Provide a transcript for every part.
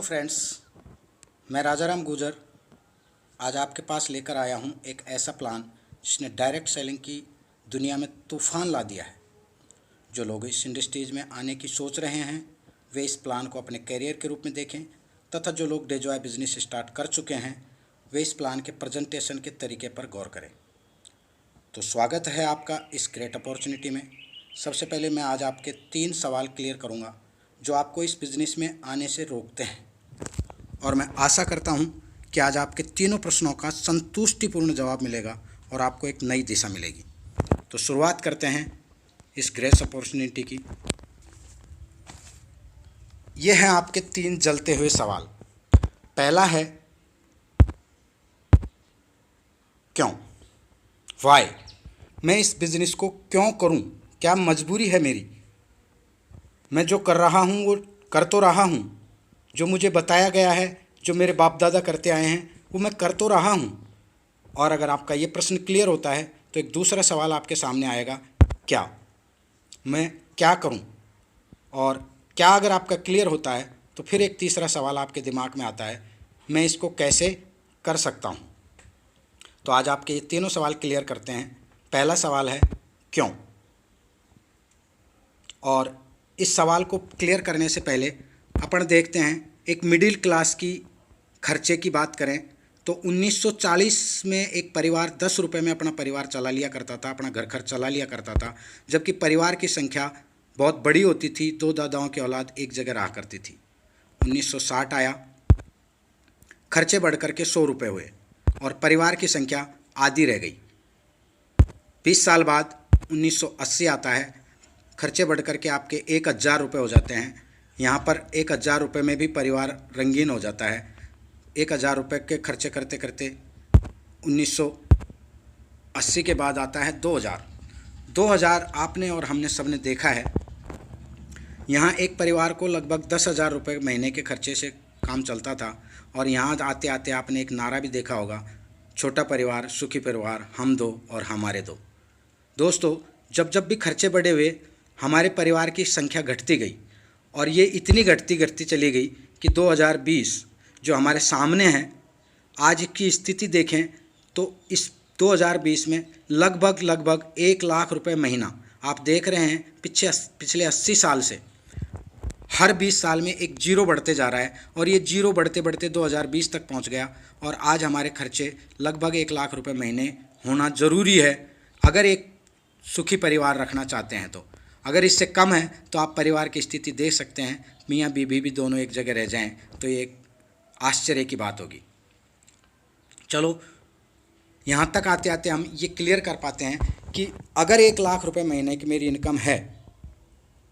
Friends, मैं राजाराम गुजर आज आपके पास लेकर आया हूं एक ऐसा प्लान जिसने डायरेक्ट सेलिंग की दुनिया में तूफ़ान ला दिया है। जो लोग इस इंडस्ट्रीज में आने की सोच रहे हैं वे इस प्लान को अपने करियर के रूप में देखें, तथा जो लोग डे जॉय बिजनेस स्टार्ट कर चुके हैं वे इस प्लान के प्रेजेंटेशन के तरीके पर गौर करें। तो स्वागत है आपका इस ग्रेट अपॉर्चुनिटी में। सबसे पहले मैं आज आपके 3 सवाल क्लियर करूंगा जो आपको इस बिज़नेस में आने से रोकते हैं, और मैं आशा करता हूं कि आज आपके तीनों प्रश्नों का संतुष्टिपूर्ण जवाब मिलेगा और आपको एक नई दिशा मिलेगी। तो शुरुआत करते हैं इस ग्रेट अपॉर्चुनिटी की। ये हैं आपके 3 जलते हुए सवाल। पहला है क्यों, वाई, मैं इस बिज़नेस को क्यों करूं, क्या मजबूरी है मेरी। मैं जो कर रहा हूं वो कर तो रहा हूं, जो मुझे बताया गया है, जो मेरे बाप दादा करते आए हैं वो मैं कर तो रहा हूं। और अगर आपका ये प्रश्न क्लियर होता है तो एक दूसरा सवाल आपके सामने आएगा, क्या, मैं क्या करूं। और क्या अगर आपका क्लियर होता है तो फिर एक तीसरा सवाल आपके दिमाग में आता है, मैं इसको कैसे कर सकता हूं। तो आज आपके ये तीनों सवाल क्लियर करते हैं। पहला सवाल है क्यों, और इस सवाल को क्लियर करने से पहले अपन देखते हैं एक मिडिल क्लास की खर्चे की बात करें तो 1940 में एक परिवार 10 रुपये में अपना परिवार चला लिया करता था, अपना घर खर्च चला लिया करता था, जबकि परिवार की संख्या बहुत बड़ी होती थी। 2 दादाओं की औलाद एक जगह रहा करती थी। 1960 आया, खर्चे बढ़ कर के 100 रुपये हुए और परिवार की संख्या आधी रह गई। 20 साल बाद 1980 आता है, खर्चे बढ़ कर के आपके 1000 रुपये हो जाते हैं। यहाँ पर 1000 रुपये में भी परिवार रंगीन हो जाता है। 1000 रुपये के खर्चे करते करते 1980 के बाद आता है 2000। आपने और हमने सबने देखा है, यहाँ एक परिवार को लगभग 10,000 रुपये महीने के खर्चे से काम चलता था। और यहाँ आते आते आपने एक नारा भी देखा होगा, छोटा परिवार सुखी परिवार, हम दो और हमारे दो। दोस्तों, जब जब भी खर्चे बढ़े हुए हमारे परिवार की संख्या घटती गई, और ये इतनी घटती चली गई कि 2020 जो हमारे सामने है, आज की स्थिति देखें तो इस 2020 में लगभग 1 लाख रुपए महीना आप देख रहे हैं। पिछले 80 साल से हर 20 साल में एक जीरो बढ़ते जा रहा है, और ये जीरो बढ़ते बढ़ते 2020 तक पहुंच गया। और आज हमारे खर्चे लगभग 1 लाख रुपए महीने होना ज़रूरी है अगर एक सुखी परिवार रखना चाहते हैं। तो अगर इससे कम है तो आप परिवार की स्थिति देख सकते हैं, मियाँ बीवी भी दोनों एक जगह रह जाएं तो ये एक आश्चर्य की बात होगी। चलो, यहाँ तक आते आते हम ये क्लियर कर पाते हैं कि अगर 1 लाख रुपए महीने की मेरी इनकम है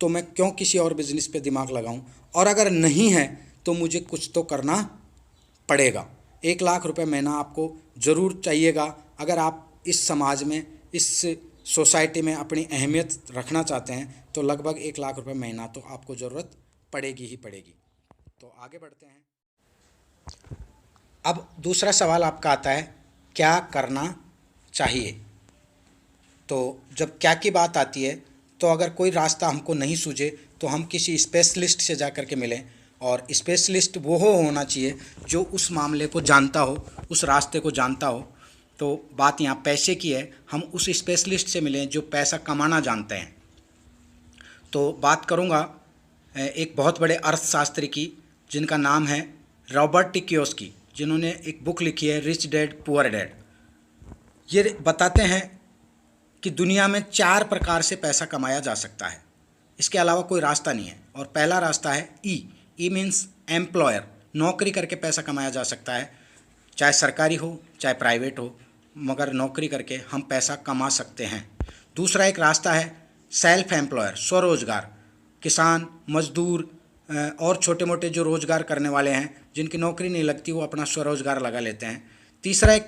तो मैं क्यों किसी और बिज़नेस पे दिमाग लगाऊं, और अगर नहीं है तो मुझे कुछ तो करना पड़ेगा। 1 लाख रुपए महीना आपको ज़रूर चाहिएगा अगर आप इस समाज में, इस सोसाइटी में अपनी अहमियत रखना चाहते हैं। तो लगभग 1 लाख रुपए महीना तो आपको ज़रूरत पड़ेगी ही पड़ेगी। तो आगे बढ़ते हैं। अब दूसरा सवाल आपका आता है, क्या करना चाहिए। तो जब क्या की बात आती है तो अगर कोई रास्ता हमको नहीं सूझे तो हम किसी स्पेशलिस्ट से जा कर के मिलें, और स्पेशलिस्ट वो होना चाहिए जो उस मामले को जानता हो, उस रास्ते को जानता हो। तो बात यहाँ पैसे की है, हम उस स्पेशलिस्ट से मिलें जो पैसा कमाना जानते हैं। तो बात करूँगा एक बहुत बड़े अर्थशास्त्री की जिनका नाम है रॉबर्ट टी कियोसाकी, जिन्होंने एक बुक लिखी है रिच डैड पुअर डैड। ये बताते हैं कि दुनिया में 4 प्रकार से पैसा कमाया जा सकता है, इसके अलावा कोई रास्ता नहीं है। और पहला रास्ता है ई मीन्स एम्प्लॉयर, नौकरी करके पैसा कमाया जा सकता है, चाहे सरकारी हो चाहे प्राइवेट हो, मगर नौकरी करके हम पैसा कमा सकते हैं। दूसरा एक रास्ता है सेल्फ एम्प्लॉयर, स्वरोजगार, किसान, मजदूर और छोटे मोटे जो रोज़गार करने वाले हैं जिनकी नौकरी नहीं लगती वो अपना स्वरोजगार लगा लेते हैं। तीसरा एक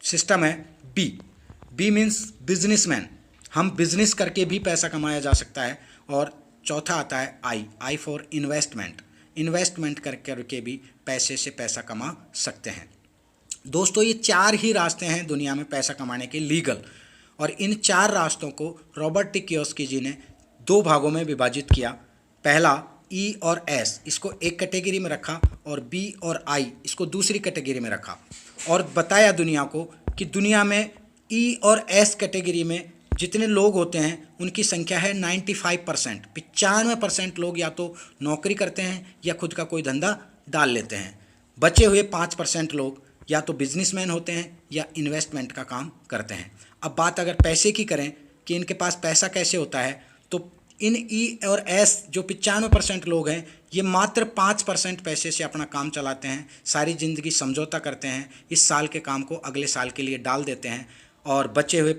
सिस्टम है बी मीन्स बिजनेसमैन, हम बिजनेस करके भी पैसा कमाया जा सकता है। और चौथा आता है आई फॉर इन्वेस्टमेंट करके भी पैसे से पैसा कमा सकते हैं। दोस्तों, ये 4 ही रास्ते हैं दुनिया में पैसा कमाने के लीगल, और इन 4 रास्तों को रॉबर्ट टी कियोसाकी जी ने 2 भागों में विभाजित किया। पहला ई और एस इसको एक कैटेगरी में रखा और बी और आई इसको दूसरी कैटेगरी में रखा और बताया दुनिया को कि दुनिया में ई और एस कैटेगरी में जितने लोग होते हैं उनकी संख्या है 95%। 95% लोग या तो नौकरी करते हैं या खुद का कोई धंधा डाल लेते हैं। बचे हुए 5% लोग या तो बिजनेसमैन होते हैं या इन्वेस्टमेंट का काम करते हैं। अब बात अगर पैसे की करें कि इनके पास पैसा कैसे होता है, तो इन ई और एस जो 95% लोग हैं ये मात्र 5% पैसे से अपना काम चलाते हैं। सारी ज़िंदगी समझौता करते हैं, इस साल के काम को अगले साल के लिए डाल देते हैं और बचे हुए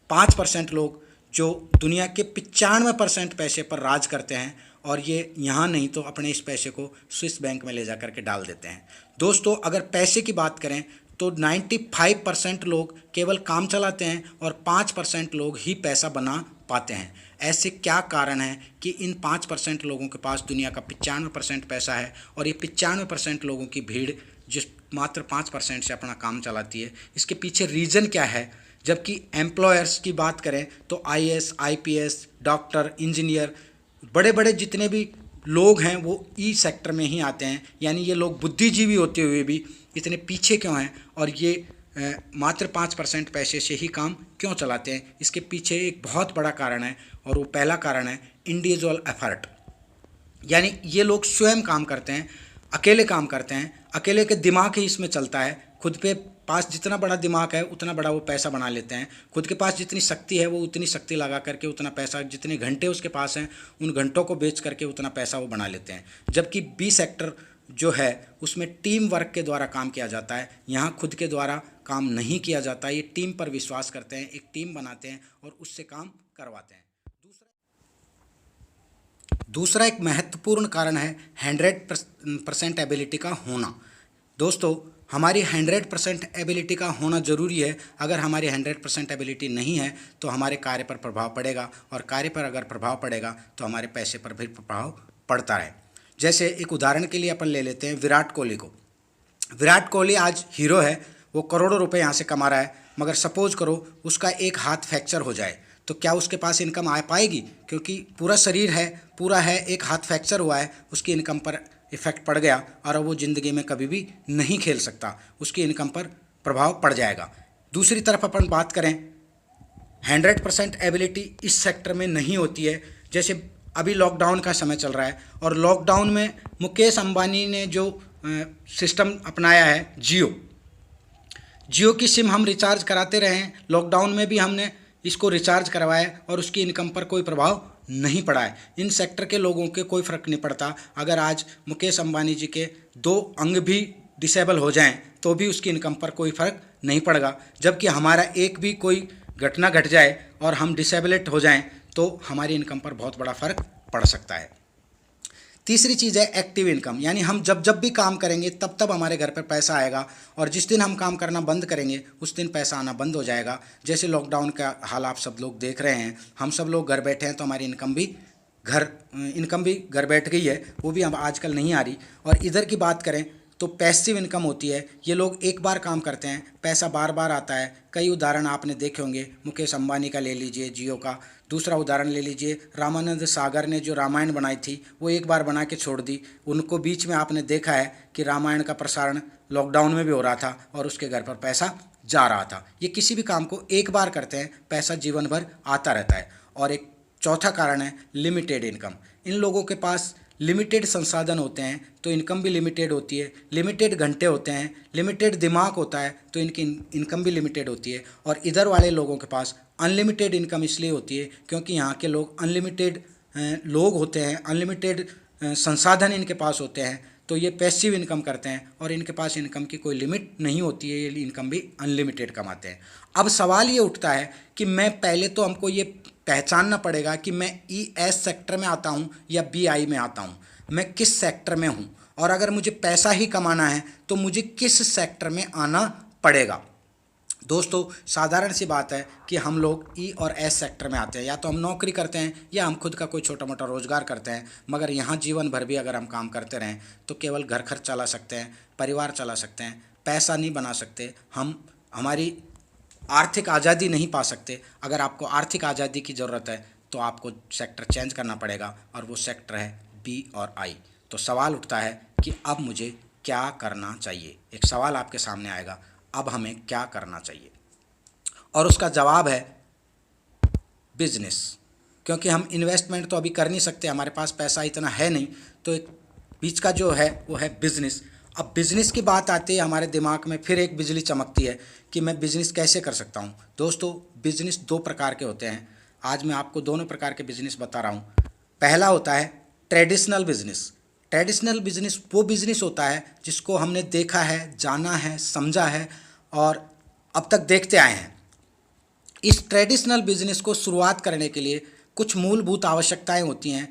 5% लोग जो दुनिया के 95% पैसे पर राज करते हैं और ये यहाँ नहीं तो अपने इस पैसे को स्विस बैंक में ले जा कर के डाल देते हैं। दोस्तों, अगर पैसे की बात करें तो 95% लोग केवल काम चलाते हैं और 5% लोग ही पैसा बना पाते हैं। ऐसे क्या कारण है कि इन 5% लोगों के पास दुनिया का 95% पैसा है और ये 95% लोगों की भीड़ जिस मात्र 5% से अपना काम चलाती है? इसके पीछे रीज़न क्या है? जबकि एम्प्लॉयर्स की बात करें तो आईएएस, आईपीएस, डॉक्टर, इंजीनियर, बड़े बड़े जितने भी लोग हैं वो ई सेक्टर में ही आते हैं। यानी ये लोग बुद्धिजीवी होते हुए भी इतने पीछे क्यों हैं और ये मात्र 5% पैसे से ही काम क्यों चलाते हैं? इसके पीछे एक बहुत बड़ा कारण है और वो पहला कारण है इंडिविजुअल एफर्ट। यानी ये लोग स्वयं काम करते हैं, अकेले काम करते हैं, अकेले के दिमाग ही इसमें चलता है। खुद पे पास जितना बड़ा दिमाग है उतना बड़ा वो पैसा बना लेते हैं। खुद के पास जितनी शक्ति है वो उतनी शक्ति लगा करके उतना पैसा, जितने घंटे उसके पास हैं उन घंटों को बेच करके उतना पैसा वो बना लेते हैं। जबकि बी सेक्टर जो है उसमें टीम वर्क के द्वारा काम किया जाता है। यहाँ खुद के द्वारा काम नहीं किया जाता, ये टीम पर विश्वास करते हैं, एक टीम बनाते हैं और उससे काम करवाते हैं। दूसरा एक महत्वपूर्ण कारण है 100% एबिलिटी का होना। दोस्तों, हमारी 100% एबिलिटी का होना ज़रूरी है। अगर हमारी 100% एबिलिटी नहीं है तो हमारे कार्य पर प्रभाव पड़ेगा और कार्य पर अगर प्रभाव पड़ेगा तो हमारे पैसे पर भी प्रभाव पड़ता है। जैसे एक उदाहरण के लिए अपन ले लेते हैं विराट कोहली को। विराट कोहली आज हीरो है, वो करोड़ों रुपए यहाँ से कमा रहा है, मगर सपोज करो उसका एक हाथ फ्रैक्चर हो जाए तो क्या उसके पास इनकम आ पाएगी? क्योंकि पूरा शरीर है, पूरा है, एक हाथ फ्रैक्चर हुआ है, उसकी इनकम पर इफ़ेक्ट पड़ गया और अब वो ज़िंदगी में कभी भी नहीं खेल सकता, उसकी इनकम पर प्रभाव पड़ जाएगा। दूसरी तरफ अपन बात करें 100% एबिलिटी इस सेक्टर में नहीं होती है। जैसे अभी लॉकडाउन का समय चल रहा है और लॉकडाउन में मुकेश अंबानी ने जो सिस्टम अपनाया है जियो की सिम हम रिचार्ज कराते रहे हैं, लॉकडाउन में भी हमने इसको रिचार्ज करवाया और उसकी इनकम पर कोई प्रभाव नहीं पड़ा है। इन सेक्टर के लोगों के कोई फ़र्क नहीं पड़ता। अगर आज मुकेश अंबानी जी के 2 अंग भी डिसेबल हो जाएं तो भी उसकी इनकम पर कोई फ़र्क नहीं पड़ेगा। जबकि हमारा एक भी कोई घटना घट जाए और हम डिसेबलेट हो जाएं तो हमारी इनकम पर बहुत बड़ा फ़र्क पड़ सकता है। तीसरी चीज़ है एक्टिव इनकम। यानी हम जब भी काम करेंगे तब तब हमारे घर पर पैसा आएगा और जिस दिन हम काम करना बंद करेंगे उस दिन पैसा आना बंद हो जाएगा। जैसे लॉकडाउन का हाल आप सब लोग देख रहे हैं, हम सब लोग घर बैठे हैं तो हमारी इनकम भी घर बैठ गई है, वो भी अब आजकल नहीं आ रही। और इधर की बात करें तो पैसिव इनकम होती है, ये लोग एक बार काम करते हैं, पैसा बार बार आता है। कई उदाहरण आपने देखे होंगे, मुकेश अंबानी का ले लीजिए, जियो का। दूसरा उदाहरण ले लीजिए, रामानंद सागर ने जो रामायण बनाई थी वो एक बार बना के छोड़ दी। उनको बीच में आपने देखा है कि रामायण का प्रसारण लॉकडाउन में भी हो रहा था और उसके घर पर पैसा जा रहा था। ये किसी भी काम को एक बार करते हैं, पैसा जीवन भर आता रहता है। और एक चौथा कारण है लिमिटेड इनकम। इन लोगों के पास लिमिटेड संसाधन होते हैं तो इनकम भी लिमिटेड होती है, लिमिटेड घंटे होते हैं, लिमिटेड दिमाग होता है तो इनकी इनकम भी लिमिटेड होती है। और इधर वाले लोगों के पास अनलिमिटेड इनकम इसलिए होती है क्योंकि यहाँ के लोग अनलिमिटेड लोग होते हैं, अनलिमिटेड संसाधन इनके पास होते हैं, तो ये पैसिव इनकम करते हैं और इनके पास इनकम की कोई लिमिट नहीं होती है, ये इनकम भी अनलिमिटेड कमाते हैं। अब सवाल ये उठता है कि मैं पहले तो हमको ये पहचानना पड़ेगा कि मैं ES सेक्टर में आता हूँ या BI में आता हूँ, मैं किस सेक्टर में हूँ। और अगर मुझे पैसा ही कमाना है तो मुझे किस सेक्टर में आना पड़ेगा। दोस्तों, साधारण सी बात है कि हम लोग E और S सेक्टर में आते हैं, या तो हम नौकरी करते हैं या हम खुद का कोई छोटा मोटा रोज़गार करते हैं। मगर यहाँ जीवन भर भी अगर हम काम करते रहें तो केवल घर खर्च चला सकते हैं, परिवार चला सकते हैं, पैसा नहीं बना सकते, हम हमारी आर्थिक आज़ादी नहीं पा सकते। अगर आपको आर्थिक आज़ादी की ज़रूरत है तो आपको सेक्टर चेंज करना पड़ेगा और वो सेक्टर है बी और आई। तो सवाल उठता है कि अब मुझे क्या करना चाहिए। एक सवाल आपके सामने आएगा, अब हमें क्या करना चाहिए, और उसका जवाब है बिजनेस। क्योंकि हम इन्वेस्टमेंट तो अभी कर नहीं सकते, हमारे पास पैसा इतना है नहीं, तो एक बीच का जो है वो है बिजनेस। अब बिजनेस की बात आती है, हमारे दिमाग में फिर एक बिजली चमकती है कि मैं बिजनेस कैसे कर सकता हूँ। दोस्तों, बिजनेस दो प्रकार के होते हैं। आज मैं आपको दोनों प्रकार के बिजनेस बता रहा हूँ। पहला होता है ट्रेडिशनल बिजनेस। ट्रेडिशनल बिजनेस वो बिजनेस होता है जिसको हमने देखा है, जाना है, समझा है और अब तक देखते आए हैं। इस ट्रेडिशनल बिजनेस को शुरुआत करने के लिए कुछ मूलभूत आवश्यकताएं होती हैं,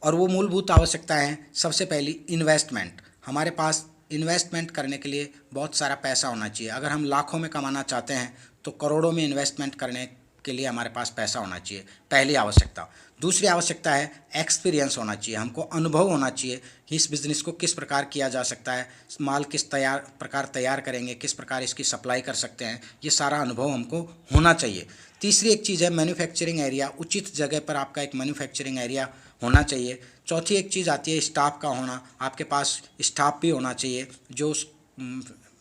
और वो मूलभूत आवश्यकताएं हैं, सबसे पहली इन्वेस्टमेंट। हमारे पास इन्वेस्टमेंट करने के लिए बहुत सारा पैसा होना चाहिए। अगर हम लाखों में कमाना चाहते हैं तो करोड़ों में इन्वेस्टमेंट करने के लिए हमारे पास पैसा होना चाहिए, पहली आवश्यकता। दूसरी आवश्यकता है एक्सपीरियंस होना चाहिए, हमको अनुभव होना चाहिए कि इस बिज़नेस को किस प्रकार किया जा सकता है, माल किस प्रकार तैयार करेंगे, किस प्रकार इसकी सप्लाई कर सकते हैं, ये सारा अनुभव हमको होना चाहिए। तीसरी एक चीज़ है मैन्युफैक्चरिंग एरिया, उचित जगह पर आपका एक मैन्युफैक्चरिंग एरिया होना चाहिए। चौथी एक चीज़ आती है स्टाफ का होना, आपके पास स्टाफ भी होना चाहिए जो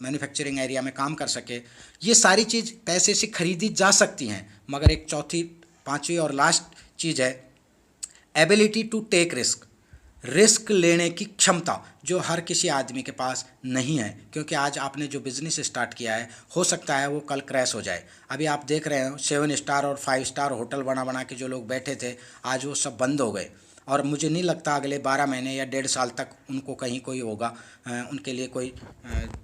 मैन्युफैक्चरिंग एरिया में काम कर सके। ये सारी चीज़ पैसे से खरीदी जा सकती हैं, मगर एक चौथी, पांचवी और लास्ट चीज़ है ability to take risk. Risk लेने की क्षमता जो हर किसी आदमी के पास नहीं है, क्योंकि आज आपने जो बिज़नेस स्टार्ट किया है हो सकता है वो कल क्रैश हो जाए। अभी आप देख रहे हो 7 स्टार और 5 स्टार होटल बना बना के जो लोग बैठे थे, आज वो सब बंद हो गए, और मुझे नहीं लगता अगले 12 महीने या 1.5 साल तक उनको कहीं कोई होगा, उनके लिए कोई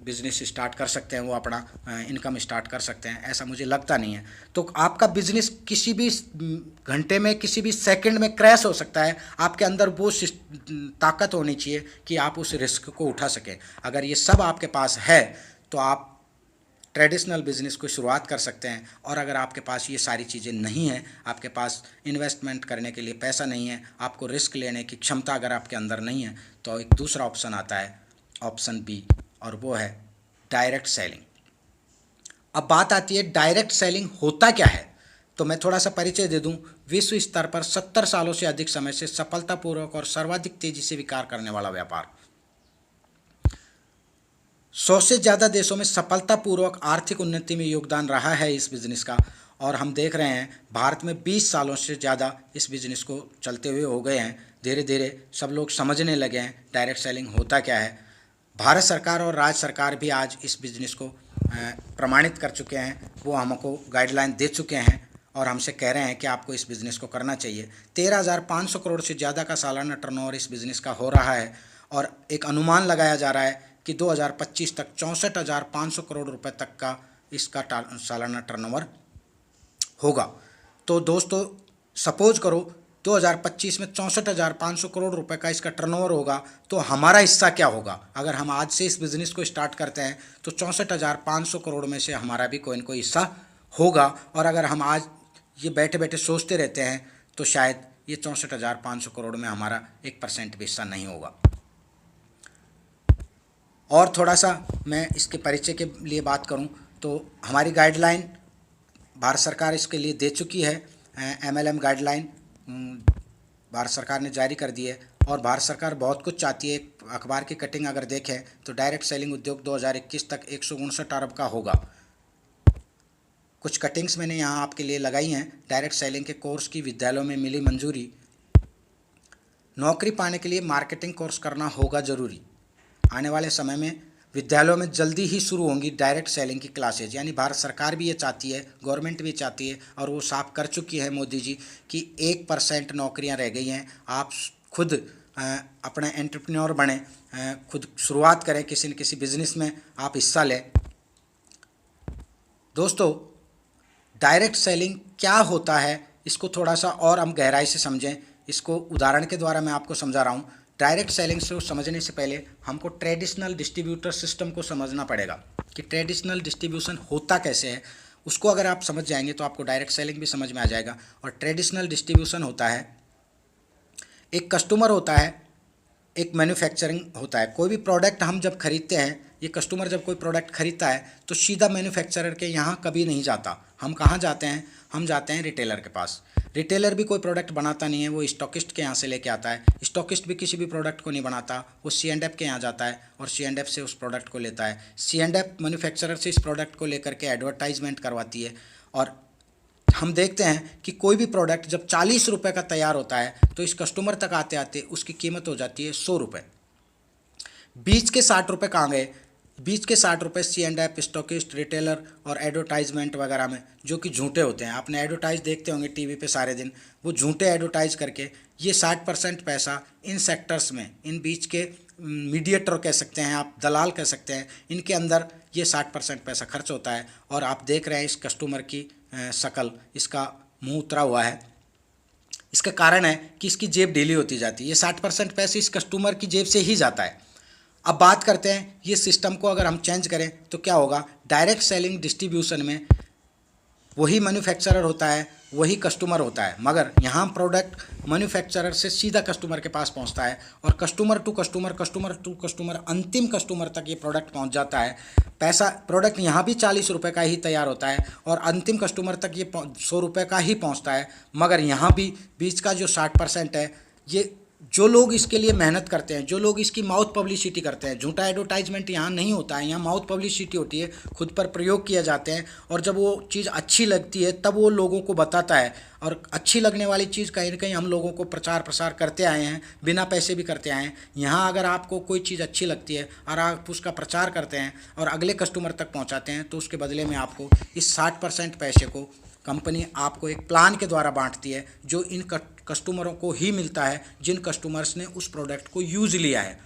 बिज़नेस स्टार्ट कर सकते हैं, वो अपना इनकम स्टार्ट कर सकते हैं, ऐसा मुझे लगता नहीं है। तो आपका बिज़नेस किसी भी घंटे में, किसी भी सेकंड में क्रैश हो सकता है। आपके अंदर वो ताकत होनी चाहिए कि आप उस रिस्क को उठा सकें। अगर ये सब आपके पास है तो आप ट्रेडिशनल बिजनेस को शुरुआत कर सकते हैं। और अगर आपके पास ये सारी चीज़ें नहीं हैं, आपके पास इन्वेस्टमेंट करने के लिए पैसा नहीं है, आपको रिस्क लेने की क्षमता अगर आपके अंदर नहीं है, तो एक दूसरा ऑप्शन आता है, ऑप्शन बी, और वो है डायरेक्ट सेलिंग। अब बात आती है डायरेक्ट सेलिंग होता क्या है, तो मैं थोड़ा सा परिचय दे दूं। विश्व स्तर पर 70 सालों से अधिक समय से सफलतापूर्वक और सर्वाधिक तेजी से विकास करने वाला व्यापार, 100 से ज़्यादा देशों में सफलतापूर्वक आर्थिक उन्नति में योगदान रहा है इस बिज़नेस का। और हम देख रहे हैं भारत में 20 सालों से ज़्यादा इस बिज़नेस को चलते हुए हो गए हैं। धीरे धीरे सब लोग समझने लगे हैं डायरेक्ट सेलिंग होता क्या है। भारत सरकार और राज्य सरकार भी आज इस बिज़नेस को प्रमाणित कर चुके हैं, वो हमको गाइडलाइन दे चुके हैं और हमसे कह रहे हैं कि आपको इस बिज़नेस को करना चाहिए। 13,500 करोड़ से ज़्यादा का सालाना टर्नओवर इस बिज़नेस का हो रहा है, और एक अनुमान लगाया जा रहा है कि 2025 तक 64,500 करोड़ रुपए तक का इसका सालाना टर्नओवर होगा। तो दोस्तों, सपोज करो 2025 में 64,500 करोड़ रुपए का इसका टर्नओवर होगा, तो हमारा हिस्सा क्या होगा। अगर हम आज से इस बिज़नेस को स्टार्ट करते हैं तो 64,500 करोड़ में से हमारा भी कोई न कोई हिस्सा होगा। और अगर हम आज ये बैठे बैठे सोचते रहते हैं तो शायद ये 64,500 करोड़ में हमारा 1% भी हिस्सा नहीं होगा। और थोड़ा सा मैं इसके परिचय के लिए बात करूं तो हमारी गाइडलाइन भारत सरकार इसके लिए दे चुकी है। MLM गाइडलाइन भारत सरकार ने जारी कर दी है, और भारत सरकार बहुत कुछ चाहती है। अखबार की कटिंग अगर देखें तो डायरेक्ट सेलिंग उद्योग 2021 तक 159 अरब का होगा। कुछ कटिंग्स मैंने यहाँ आपके लिए लगाई हैं। डायरेक्ट सेलिंग के कोर्स की विद्यालयों में मिली मंजूरी। नौकरी पाने के लिए मार्केटिंग कोर्स करना होगा ज़रूरी। आने वाले समय में विद्यालयों में जल्दी ही शुरू होंगी डायरेक्ट सेलिंग की क्लासेज। यानी भारत सरकार भी ये चाहती है, गवर्नमेंट भी चाहती है, और वो साफ कर चुकी है मोदी जी कि 1% नौकरियां रह गई हैं। आप खुद अपने एंटरप्रेन्योर बने, खुद शुरुआत करें, किसी न किसी बिजनेस में आप हिस्सा लें। दोस्तों, डायरेक्ट सेलिंग क्या होता है इसको थोड़ा सा और हम गहराई से समझें। इसको उदाहरण के द्वारा मैं आपको समझा रहा हूँ। डायरेक्ट सेलिंग से समझने से पहले हमको ट्रेडिशनल डिस्ट्रीब्यूटर सिस्टम को समझना पड़ेगा कि ट्रेडिशनल डिस्ट्रीब्यूशन होता कैसे है। उसको अगर आप समझ जाएंगे तो आपको डायरेक्ट सेलिंग भी समझ में आ जाएगा। और ट्रेडिशनल डिस्ट्रीब्यूशन होता है, एक कस्टमर होता है, एक मैन्युफैक्चरिंग होता है। कोई भी प्रोडक्ट हम जब खरीदते हैं, ये कस्टमर जब कोई प्रोडक्ट खरीदता है तो सीधा मैन्युफैक्चरर के यहाँ कभी नहीं जाता। हम कहाँ जाते हैं? हम जाते हैं रिटेलर के पास। रिटेलर भी कोई प्रोडक्ट बनाता नहीं है, वो स्टॉकिस्ट के यहाँ से लेके आता है। स्टॉकिस्ट भी किसी भी प्रोडक्ट को नहीं बनाता, वो C&F के यहाँ जाता है और C&F से उस प्रोडक्ट को लेता है। C&F मैन्युफैक्चरर से इस प्रोडक्ट को लेकर के एडवर्टाइजमेंट करवाती है और हम देखते हैं कि कोई भी प्रोडक्ट जब 40 रुपये का तैयार होता है तो इस कस्टमर तक आते आते उसकी कीमत हो जाती है 100 रुपये। बीच के 60 रुपये कहाँ गए? बीच के 60 रुपये C&F, स्टॉकिस्ट, रिटेलर और एडवर्टाइजमेंट वगैरह में, जो कि झूठे होते हैं। आपने एडवर्टाइज देखते होंगे टीवी पे सारे दिन, वो झूठे एडवर्टाइज करके ये 60% पैसा इन सेक्टर्स में, इन बीच के मीडिएटर कह सकते हैं आप, दलाल कह सकते हैं, इनके अंदर ये 60% पैसा खर्च होता है। और आप देख रहे हैं इस कस्टमर की शक्ल, इसका मुंह उतरा हुआ है। इसका कारण है कि इसकी जेब ढीली होती जाती है। ये 60% पैसे इस कस्टमर की जेब से ही जाता है। अब बात करते हैं ये सिस्टम को अगर हम चेंज करें तो क्या होगा। डायरेक्ट सेलिंग डिस्ट्रीब्यूशन में वही मैन्युफैक्चरर होता है, वही कस्टमर होता है, मगर यहाँ प्रोडक्ट मैन्युफैक्चरर से सीधा कस्टमर के पास पहुँचता है और customer to customer, customer to customer, अंतिम कस्टमर तक ये प्रोडक्ट पहुँच जाता है। पैसा प्रोडक्ट यहाँ भी 40 रुपये का ही तैयार होता है और अंतिम कस्टमर तक ये 100 रुपये का ही पहुँचता है। मगर यहाँ भी बीच का जो 60% है, ये जो लोग इसके लिए मेहनत करते हैं, जो लोग इसकी माउथ पब्लिसिटी करते हैं, झूठा एडवर्टाइजमेंट यहाँ नहीं होता है, यहाँ माउथ पब्लिसिटी होती है, खुद पर प्रयोग किए जाते हैं और जब वो चीज़ अच्छी लगती है तब वो लोगों को बताता है। और अच्छी लगने वाली चीज़ कहीं ना कहीं हम लोगों को प्रचार प्रसार करते आए हैं, बिना पैसे भी करते आए हैं। यहाँ अगर आपको कोई चीज़ अच्छी लगती है और आप उसका प्रचार करते हैं और अगले कस्टमर तक पहुँचाते हैं तो उसके बदले में आपको इस 60% पैसे को कंपनी आपको एक प्लान के द्वारा बांटती है, जो इन कस्टमरों को ही मिलता है जिन कस्टमर्स ने उस प्रोडक्ट को यूज़ लिया है।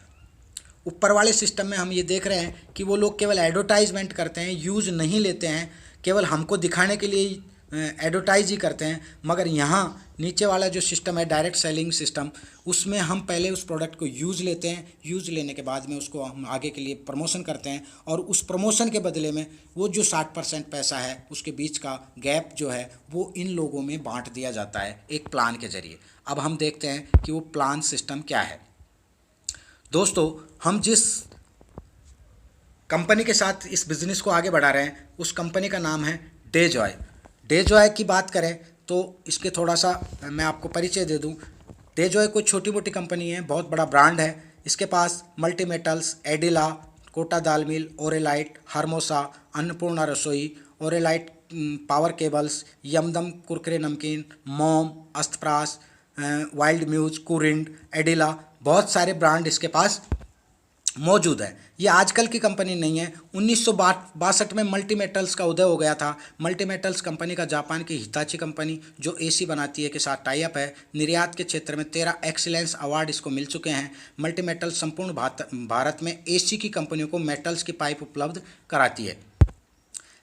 ऊपर वाले सिस्टम में हम ये देख रहे हैं कि वो लोग केवल एडवर्टाइजमेंट करते हैं, यूज़ नहीं लेते हैं, केवल हमको दिखाने के लिए एडवर्टाइज ही करते हैं। मगर यहाँ नीचे वाला जो सिस्टम है डायरेक्ट सेलिंग सिस्टम, उसमें हम पहले उस प्रोडक्ट को यूज़ लेते हैं, यूज़ लेने के बाद में उसको हम आगे के लिए प्रमोशन करते हैं और उस प्रमोशन के बदले में वो जो 60% पैसा है उसके बीच का गैप जो है वो इन लोगों में बांट दिया जाता है एक प्लान के ज़रिए। अब हम देखते हैं कि वो प्लान सिस्टम क्या है। दोस्तों, हम जिस कंपनी के साथ इस बिज़नेस को आगे बढ़ा रहे हैं उस कंपनी का नाम है डेजॉय। डेजॉय की बात करें तो इसके थोड़ा सा मैं आपको परिचय दे दूं। डेजॉय कोई छोटी मोटी कंपनी है, बहुत बड़ा ब्रांड है। इसके पास मल्टी मेटल्स, एडिला, कोटा दाल मिल, ओरेलाइट, हार्मोसा, अन्नपूर्णा रसोई, ओरेलाइट पावर केबल्स, यमदम कुरकुरे नमकीन, मोम, अस्तप्रास, वाइल्ड म्यूज, कुरिंड, एडिला, बहुत सारे ब्रांड इसके पास मौजूद है। ये आजकल की कंपनी नहीं है। 1962 में मल्टी मेटल्स का उदय हो गया था। मल्टी मेटल्स कंपनी का जापान की हिताची कंपनी जो एसी बनाती है के साथ टाई अप है। निर्यात के क्षेत्र में 13 एक्सीलेंस अवार्ड इसको मिल चुके हैं। मल्टी मेटल्स संपूर्ण भारत में एसी की कंपनियों को मेटल्स की पाइप उपलब्ध कराती है।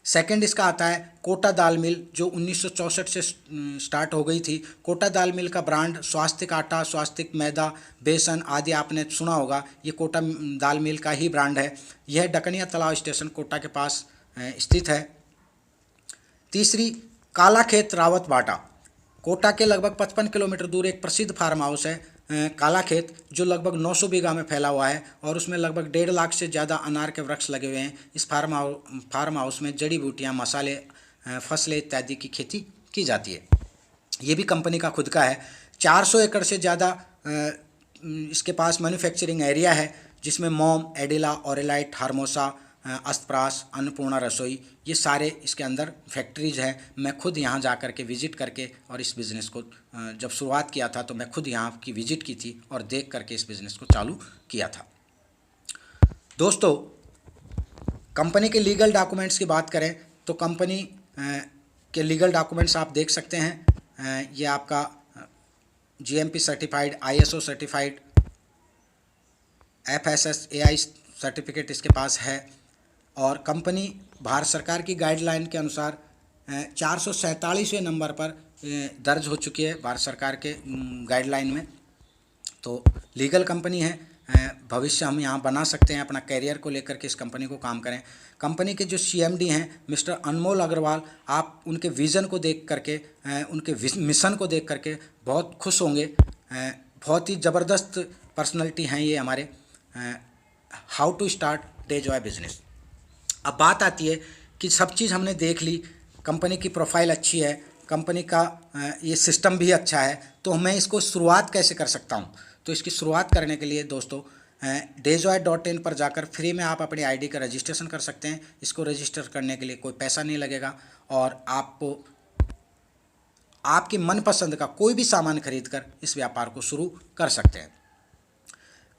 सेकंड इसका आता है कोटा दाल मिल, जो 1964 से स्टार्ट हो गई थी। कोटा दाल मिल का ब्रांड स्वास्तिक आटा, स्वास्तिक मैदा, बेसन आदि आपने सुना होगा। ये कोटा दाल मिल का ही ब्रांड है। यह डकनिया तालाब स्टेशन कोटा के पास स्थित है। तीसरी काला खेत रावत बाटा, कोटा के लगभग 55 किलोमीटर दूर एक प्रसिद्ध फार्म हाउस है काला खेत, जो लगभग 900 बीघा में फैला हुआ है और उसमें लगभग 1.5 लाख से ज़्यादा अनार के वृक्ष लगे हुए हैं। इस फार्म हाउस में जड़ी बूटियाँ, मसाले, फसलें इत्यादि की खेती की जाती है। ये भी कंपनी का खुद का है। 400 एकड़ से ज़्यादा इसके पास मैन्युफैक्चरिंग एरिया है, जिसमें मोम, एडिला, ओरेलाइट, हार्मोसा, अस्तप्रास, अन्नपूर्णा रसोई, ये सारे इसके अंदर फैक्ट्रीज हैं। मैं खुद यहाँ जा कर के विज़िट करके और इस बिज़नेस को जब शुरुआत किया था तो मैं खुद यहाँ की विज़िट की थी और देख करके इस बिज़नेस को चालू किया था। दोस्तों, कंपनी के लीगल डॉक्यूमेंट्स की बात करें तो कंपनी के लीगल डॉक्यूमेंट्स आप देख सकते हैं। ये आपका GMP certified, ISO certified, FSSAI certificate इसके पास है और कंपनी भारत सरकार की गाइडलाइन के अनुसार 447वें नंबर पर दर्ज हो चुकी है भारत सरकार के गाइडलाइन में। तो लीगल कंपनी है। भविष्य हम यहाँ बना सकते हैं, अपना कैरियर को लेकर के इस कंपनी को काम करें। कंपनी के जो CMD हैं मिस्टर अनमोल अग्रवाल, आप उनके विज़न को देख करके, उनके मिशन को देख करके बहुत खुश होंगे। बहुत ही ज़बरदस्त पर्सनैलिटी हैं ये हमारे। हाउ टू स्टार्ट डेजॉय बिजनेस। अब बात आती है कि सब चीज़ हमने देख ली, कंपनी की प्रोफाइल अच्छी है, कंपनी का ये सिस्टम भी अच्छा है। तो मैं इसको शुरुआत कैसे कर सकता हूँ? तो इसकी शुरुआत करने के लिए दोस्तों dayjoy.in पर जाकर फ्री में आप अपनी आईडी का रजिस्ट्रेशन कर सकते हैं। इसको रजिस्टर करने के लिए कोई पैसा नहीं लगेगा और आपको आपकी मनपसंद का कोई भी सामान खरीदकर इस व्यापार को शुरू कर सकते हैं।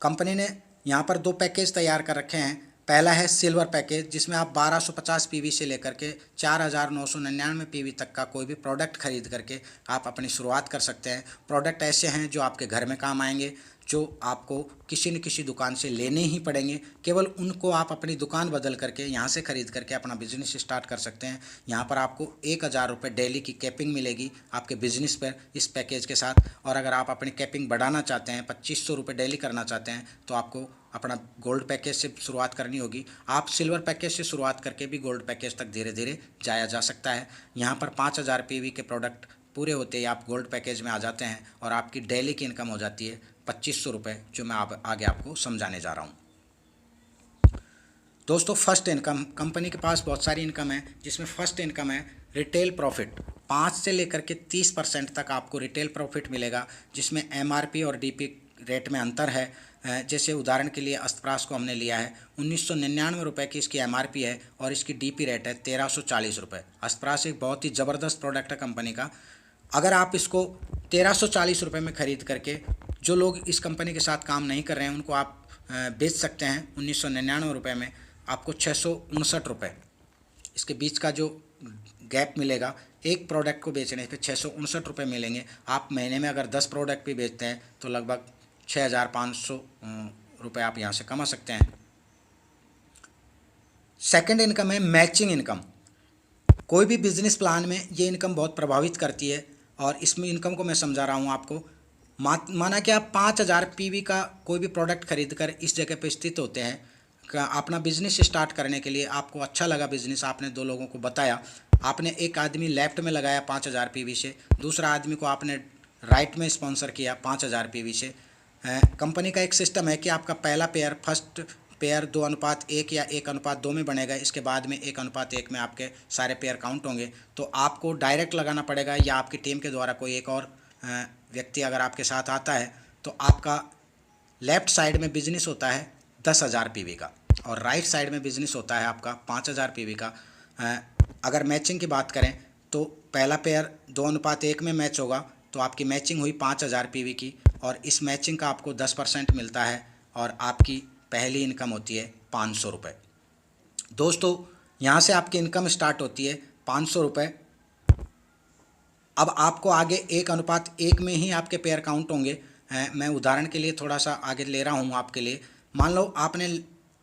कंपनी ने यहाँ पर 2 पैकेज तैयार कर रखे हैं। पहला है सिल्वर पैकेज, जिसमें आप 1250 पीवी से लेकर के 4999 पीवी तक का कोई भी प्रोडक्ट खरीद करके आप अपनी शुरुआत कर सकते हैं। प्रोडक्ट ऐसे हैं जो आपके घर में काम आएंगे, जो आपको किसी न किसी दुकान से लेने ही पड़ेंगे। केवल उनको आप अपनी दुकान बदल करके यहाँ से ख़रीद करके अपना बिजनेस स्टार्ट कर सकते हैं। यहाँ पर आपको 1000 रुपये डेली की कैपिंग मिलेगी आपके बिजनेस पर इस पैकेज के साथ। और अगर आप अपनी कैपिंग बढ़ाना चाहते हैं, 2500 रुपये डेली करना चाहते हैं, तो आपको अपना गोल्ड पैकेज से शुरुआत करनी होगी। आप सिल्वर पैकेज से शुरुआत करके भी गोल्ड पैकेज तक धीरे धीरे जाया जा सकता है। यहाँ पर 5000 पीवी के प्रोडक्ट पूरे होते ही आप गोल्ड पैकेज में आ जाते हैं और आपकी डेली की इनकम हो जाती है 2500 रुपये, जो मैं आगे आपको समझाने जा रहा हूँ। दोस्तों, फर्स्ट इनकम, कंपनी के पास बहुत सारी इनकम है, जिसमें फर्स्ट इनकम है रिटेल प्रॉफिट। 5 से लेकर के 30% तक आपको रिटेल प्रॉफिट मिलेगा, जिसमें MRP और DP रेट में अंतर है। जैसे उदाहरण के लिए अस्तप्रास को हमने लिया है, 1999 रुपये की इसकी MRP है और इसकी DP रेट है 1340 रुपये। अस्तप्रास एक बहुत ही ज़बरदस्त प्रोडक्ट है कंपनी का। अगर आप इसको 1340 रुपये में ख़रीद करके, जो लोग इस कंपनी के साथ काम नहीं कर रहे हैं उनको आप बेच सकते हैं 1999 रुपये में। आपको 659 रुपये इसके बीच का जो गैप मिलेगा, एक प्रोडक्ट को बेचने पे 659 रुपये मिलेंगे। आप महीने में अगर 10 प्रोडक्ट भी बेचते हैं तो लगभग 6500 रुपये आप यहाँ से कमा सकते हैं। सेकंड इनकम है मैचिंग इनकम। कोई भी बिजनेस प्लान में ये इनकम बहुत प्रभावित करती है और इसमें इनकम को मैं समझा रहा हूँ आपको। माना कि आप 5000 पीवी का कोई भी प्रोडक्ट खरीद कर इस जगह पर स्थित होते हैं, अपना बिजनेस स्टार्ट करने के लिए आपको अच्छा लगा बिजनेस, आपने 2 लोगों को बताया, आपने एक आदमी लेफ्ट में लगाया 5000 पीवी से, दूसरा आदमी को आपने राइट में स्पॉन्सर किया 5000 पीवी से। कंपनी का एक सिस्टम है कि आपका पहला पेयर, फर्स्ट पेयर 2:1 या 1:2 में बनेगा। इसके बाद में 1:1 में आपके सारे पेयर काउंट होंगे। तो आपको डायरेक्ट लगाना पड़ेगा या आपकी टीम के द्वारा कोई एक और व्यक्ति अगर आपके साथ आता है, तो आपका लेफ़्ट साइड में बिजनेस होता है 10,000 पीवी का और राइट साइड में बिजनेस होता है आपका 5,000 पीवी का। अगर मैचिंग की बात करें तो पहला पेयर 2:1 में मैच होगा, तो आपकी मैचिंग हुई 5,000 पीवी की और इस मैचिंग का आपको 10% मिलता है और आपकी पहली इनकम होती है 500 रुपये। दोस्तों, यहाँ से आपकी इनकम स्टार्ट होती है 500 रुपये। अब आपको आगे 1:1 में ही आपके पेयर काउंट होंगे। मैं उदाहरण के लिए थोड़ा सा आगे ले रहा हूँ आपके लिए। मान लो आपने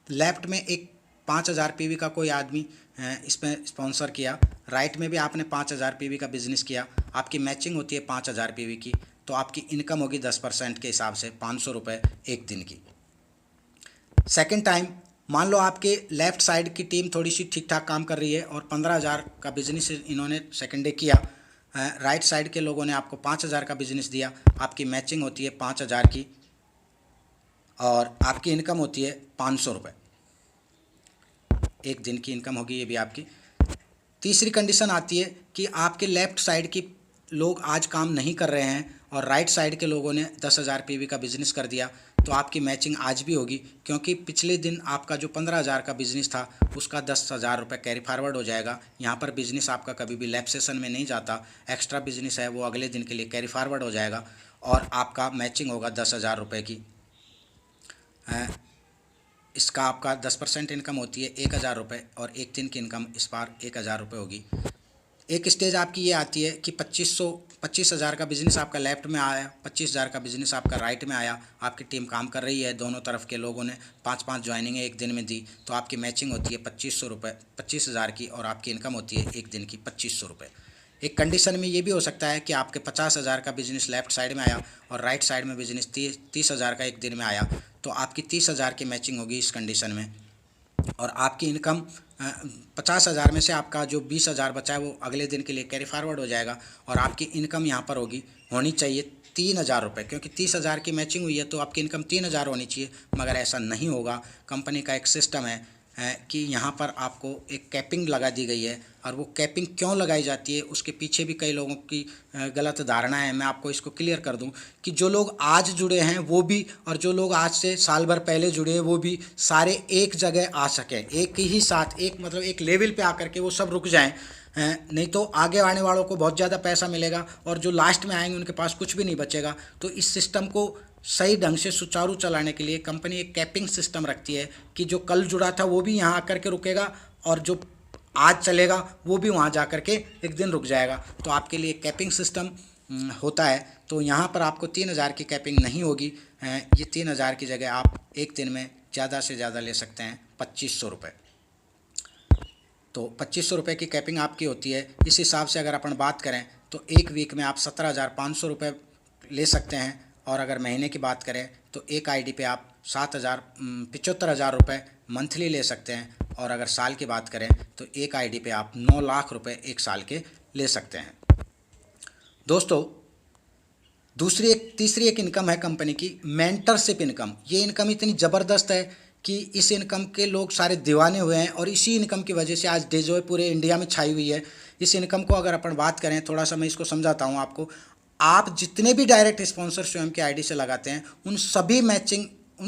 लेफ़्ट में एक 5,000 पीवी का कोई आदमी इसमें स्पॉन्सर किया, राइट में भी आपने 5,000 पीवी का बिज़नेस किया, आपकी मैचिंग होती है 5,000 पीवी की, तो आपकी इनकम होगी 10% के हिसाब से 500 रुपये एक दिन की। सेकंड टाइम, मान लो आपके लेफ़्ट साइड की टीम थोड़ी सी ठीक ठाक काम कर रही है और 15,000 का बिज़नेस इन्होंने सेकंड डे किया, राइट साइड के लोगों ने आपको 5,000 का बिज़नेस दिया, आपकी मैचिंग होती है 5,000 की और आपकी इनकम होती है 500 रुपये एक दिन की इनकम होगी ये भी आपकी। तीसरी कंडीशन आती है कि आपके लेफ़्ट साइड की लोग आज काम नहीं कर रहे हैं और राइट साइड के लोगों ने 10,000 पीवी का बिज़नेस कर दिया, तो आपकी मैचिंग आज भी होगी, क्योंकि पिछले दिन आपका जो 15,000 का बिज़नेस था उसका 10,000 रुपये कैरी फॉरवर्ड हो जाएगा। यहाँ पर बिज़नेस आपका कभी भी लैप सेशन में नहीं जाता, एक्स्ट्रा बिज़नेस है वो अगले दिन के लिए कैरी फॉरवर्ड हो जाएगा और आपका मैचिंग होगा 10,000 रुपये की। इसका आपका 10% इनकम होती है 1,000 रुपये और एक दिन की इनकम इस बार 1,000 रुपये होगी। एक स्टेज आपकी ये आती है कि 25,000 का बिज़नेस आपका लेफ़्ट में आया, 25,000 का बिज़नेस आपका राइट में आया, आपकी टीम काम कर रही है, दोनों तरफ के लोगों ने 5-5 ज्वाइनिंग एक दिन में दी, तो आपकी मैचिंग होती है 2500 रुपये 25,000 की और आपकी इनकम होती है एक दिन की 2500 रुपये। एक कंडीशन में ये भी हो सकता है कि आपके 50,000 का बिज़नेस लेफ़्ट साइड में आया और राइट साइड में बिज़नेस 30,000 का एक दिन में आया, तो आपकी 30,000 की मैचिंग होगी इस कंडीशन में और आपकी इनकम 50,000 में से आपका जो 20,000 बचा है वो अगले दिन के लिए कैरी फॉरवर्ड हो जाएगा और आपकी इनकम यहाँ पर होनी चाहिए 3,000 रुपये, क्योंकि 30,000 की मैचिंग हुई है तो आपकी इनकम 3,000 होनी चाहिए, मगर ऐसा नहीं होगा। कंपनी का एक सिस्टम है कि यहाँ पर आपको एक कैपिंग लगा दी गई है। और वो कैपिंग क्यों लगाई जाती है उसके पीछे भी कई लोगों की गलत धारणा है। मैं आपको इसको क्लियर कर दूं कि जो लोग आज जुड़े हैं वो भी और जो लोग आज से साल भर पहले जुड़े हैं वो भी सारे एक जगह आ सकें, एक ही साथ, एक मतलब एक लेवल पे आकर के वो सब रुक जाएं। नहीं तो आगे आने वालों को बहुत ज़्यादा पैसा मिलेगा और जो लास्ट में आएंगे उनके पास कुछ भी नहीं बचेगा। तो इस सिस्टम को सही ढंग से सुचारू चलाने के लिए कंपनी एक कैपिंग सिस्टम रखती है कि जो कल जुड़ा था वो भी यहाँ आकर के रुकेगा और जो आज चलेगा वो भी वहाँ जा कर के एक दिन रुक जाएगा। तो आपके लिए कैपिंग सिस्टम होता है। तो यहाँ पर आपको 3,000 की कैपिंग नहीं होगी। ये 3,000 की जगह आप एक दिन में ज़्यादा से ज़्यादा ले सकते हैं 2,500 रुपये। तो 2,500 रुपये की कैपिंग आपकी होती है। इस हिसाब से अगर अपन बात करें तो एक वीक में आप 17,500 रुपये ले सकते हैं। और अगर महीने की बात करें तो एक आईडी पे आप 75,000 रुपये मंथली ले सकते हैं। और अगर साल की बात करें तो एक आईडी पे आप 9 लाख रुपए एक साल के ले सकते हैं। दोस्तों तीसरी एक इनकम है कंपनी की मेंटरशिप इनकम। ये इनकम इतनी ज़बरदस्त है कि इस इनकम के लोग सारे दीवाने हुए हैं और इसी इनकम की वजह से आज डेजोय पूरे इंडिया में छाई हुई है। इस इनकम को अगर अपन बात करें, थोड़ा सा मैं इसको समझाता हूँ आपको। आप जितने भी डायरेक्ट स्पॉन्सर स्वयं के आईडी से लगाते हैं उन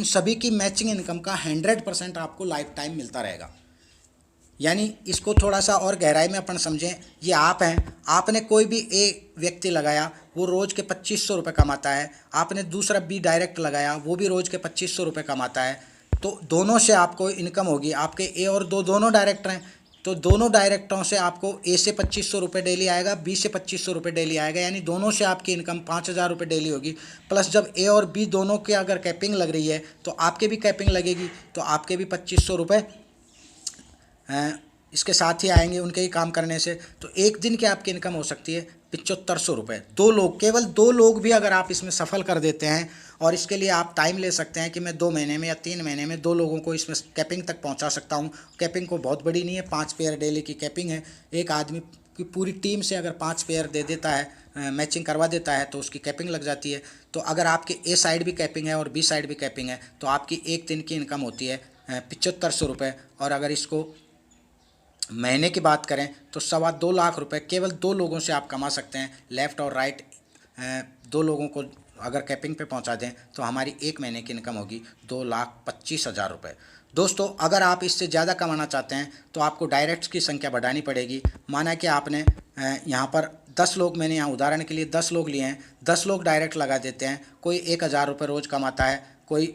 सभी की मैचिंग इनकम का 100% आपको लाइफ टाइम मिलता रहेगा। यानी इसको थोड़ा सा और गहराई में अपन समझें। ये आप हैं, आपने कोई भी एक व्यक्ति लगाया वो रोज़ के 2,500 रुपये कमाता है, आपने दूसरा बी डायरेक्ट लगाया वो भी रोज़ के 2,500 रुपये कमाता है। तो दोनों से आपको इनकम होगी। आपके ए और दोनों डायरेक्टर हैं तो दोनों डायरेक्टरों से आपको ए से 2,500 रुपये डेली आएगा, बी से 2,500 रुपये डेली आएगा। यानी दोनों से आपकी इनकम 5,000 रुपये डेली होगी। प्लस जब ए और बी दोनों के अगर कैपिंग लग रही है तो आपके भी कैपिंग लगेगी, तो आपके भी 2,500 रुपये इसके साथ ही आएंगे उनके ही काम करने से। तो एक दिन की आपकी इनकम हो सकती है 7,500 रुपये। केवल दो लोग भी अगर आप इसमें सफल कर देते हैं, और इसके लिए आप टाइम ले सकते हैं कि मैं 2 महीने में या 3 महीने में 2 लोगों को इसमें कैपिंग तक पहुंचा सकता हूं। कैपिंग को बहुत बड़ी नहीं है, 5 पेयर डेली की कैपिंग है। एक आदमी की पूरी टीम से अगर 5 पेयर दे देता है, मैचिंग करवा देता है तो उसकी कैपिंग लग जाती है। तो अगर आपके ए साइड भी कैपिंग है और बी साइड भी कैपिंग है तो आपकी एक दिन की इनकम होती है 7,500 रुपये। और अगर इसको महीने की बात करें तो 2.25 लाख रुपए केवल 2 लोगों से आप कमा सकते हैं। लेफ़्ट और राइट 2 लोगों को अगर कैपिंग पे पहुंचा दें तो हमारी एक महीने की इनकम होगी 2,25,000 रुपये। दोस्तों अगर आप इससे ज़्यादा कमाना चाहते हैं तो आपको डायरेक्ट्स की संख्या बढ़ानी पड़ेगी। माना कि आपने यहाँ पर 10 लोग, मैंने यहाँ उदाहरण के लिए 10 लोग लिए हैं, 10 लोग डायरेक्ट लगा देते हैं। कोई 1,000 रुपये रोज़ कमाता है, कोई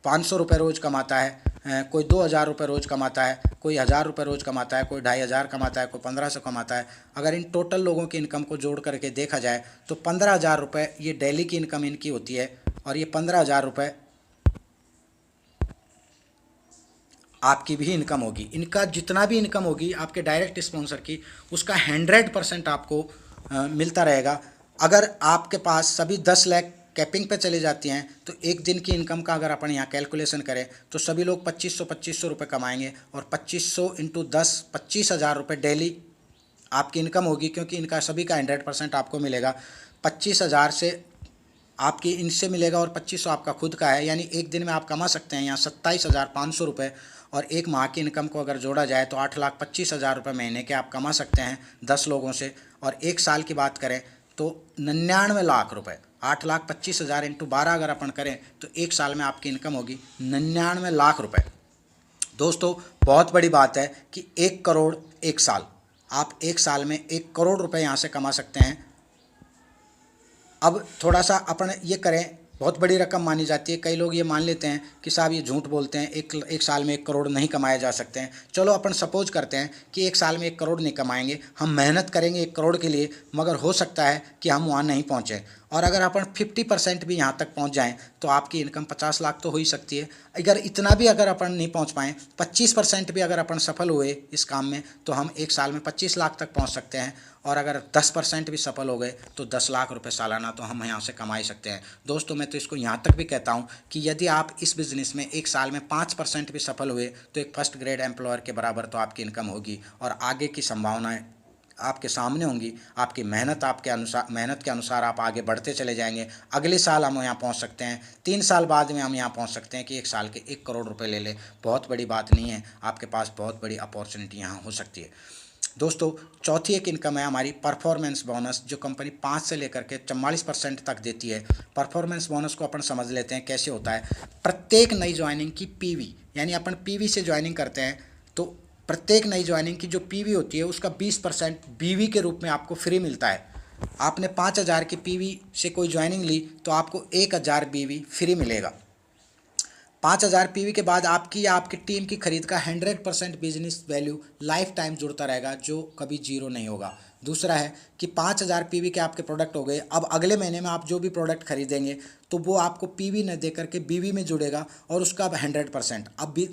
500 रुपये रोज़ कमाता है, कोई 2,000 रुपये रोज़ कमाता है, कोई 1,000 रुपये रोज़ कमाता है, कोई 2,500 कमाता है, कोई 1,500 कमाता है। अगर इन टोटल लोगों की इनकम को जोड़ करके देखा जाए तो 15,000 रुपये ये डेली की इनकम इनकी होती है। और ये 15,000 रुपये आपकी भी इनकम होगी। इनका जितना भी इनकम होगी आपके डायरेक्ट स्पॉन्सर की, उसका 100% आपको मिलता रहेगा। अगर आपके पास सभी 10 लाख कैपिंग पे चली जाती हैं तो एक दिन की इनकम का अगर अपन यहाँ कैलकुलेशन करें तो सभी लोग 2,500 रुपये कमाएंगे और 2,500 इंटू 10 25,000 रुपये डेली आपकी इनकम होगी। क्योंकि इनका सभी का 100% आपको मिलेगा। 25,000 से आपकी इनसे मिलेगा और 2,500 आपका खुद का है। यानी एक दिन में आप कमा सकते हैं यहाँ 27,500 रुपये। और एक माह की इनकम को अगर जोड़ा जाए तो 8,25,000 रुपये महीने के आप कमा सकते हैं 10 लोगों से। और एक साल की बात करें तो 99 लाख रुपये, 8,25,000 इंटू 12 अगर अपन करें तो एक साल में आपकी इनकम होगी 99 लाख रुपये। दोस्तों बहुत बड़ी बात है कि 1 करोड़ एक साल, आप एक साल में 1 करोड़ रुपए यहाँ से कमा सकते हैं। अब थोड़ा सा अपन ये करें, बहुत बड़ी रकम मानी जाती है। कई लोग ये मान लेते हैं कि साहब ये झूठ बोलते हैं, एक साल में 1 करोड़ नहीं कमाए जा सकते हैं। चलो अपन सपोज करते हैं कि एक साल में 1 करोड़ नहीं कमाएंगे, हम मेहनत करेंगे 1 करोड़ के लिए, मगर हो सकता है कि हम वहाँ नहीं पहुँचें। और अगर अपन 50% भी यहाँ तक पहुँच जाएँ तो आपकी इनकम 50 लाख तो हो ही सकती है। अगर इतना भी अगर अपन नहीं पहुँच पाएँ, 25% भी अगर अपन सफल हुए इस काम में तो हम एक साल में 25 लाख तक पहुँच सकते हैं। और अगर 10% भी सफल हो गए तो 10 लाख रुपए सालाना तो हम यहाँ से कमा ही सकते हैं। दोस्तों मैं तो इसको यहाँ तक भी कहता हूँ कि यदि आप इस बिज़नेस में एक साल में 5% भी सफल हुए तो एक फर्स्ट ग्रेड एम्प्लॉयर के बराबर तो आपकी इनकम होगी। और आगे की संभावनाएं आपके सामने होंगी। आपकी मेहनत के अनुसार आप आगे बढ़ते चले जाएंगे। अगले साल हम यहाँ पहुँच सकते हैं, 3 साल बाद में हम यहाँ पहुँच सकते हैं कि एक साल के 1 करोड़ रुपए ले लें। बहुत बड़ी बात नहीं है, आपके पास बहुत बड़ी अपॉर्चुनिटी यहाँ हो सकती है। दोस्तों चौथी एक इनकम है हमारी परफॉर्मेंस बोनस, जो कंपनी 5 से लेकर के 44% तक देती है। परफॉर्मेंस बोनस को अपन समझ लेते हैं कैसे होता है। प्रत्येक नई ज्वाइनिंग की पीवी, यानी अपन पीवी से ज्वाइनिंग करते हैं तो प्रत्येक नई ज्वाइनिंग की जो पीवी होती है उसका 20% बीवी के रूप में आपको फ्री मिलता है। आपने 5,000 की पीवी से कोई ज्वाइनिंग ली तो आपको 1,000 बीवी फ्री मिलेगा। 5,000 पीवी के बाद आपकी या आपकी टीम की खरीद का 100% बिजनेस वैल्यू लाइफ टाइम जुड़ता रहेगा, जो कभी जीरो नहीं होगा। दूसरा है कि 5,000 पीवी के आपके प्रोडक्ट हो गए, अब अगले महीने में आप जो भी प्रोडक्ट खरीदेंगे तो वो आपको पीवी न दे करके बीवी में जुड़ेगा और उसका अब 100%, अब भी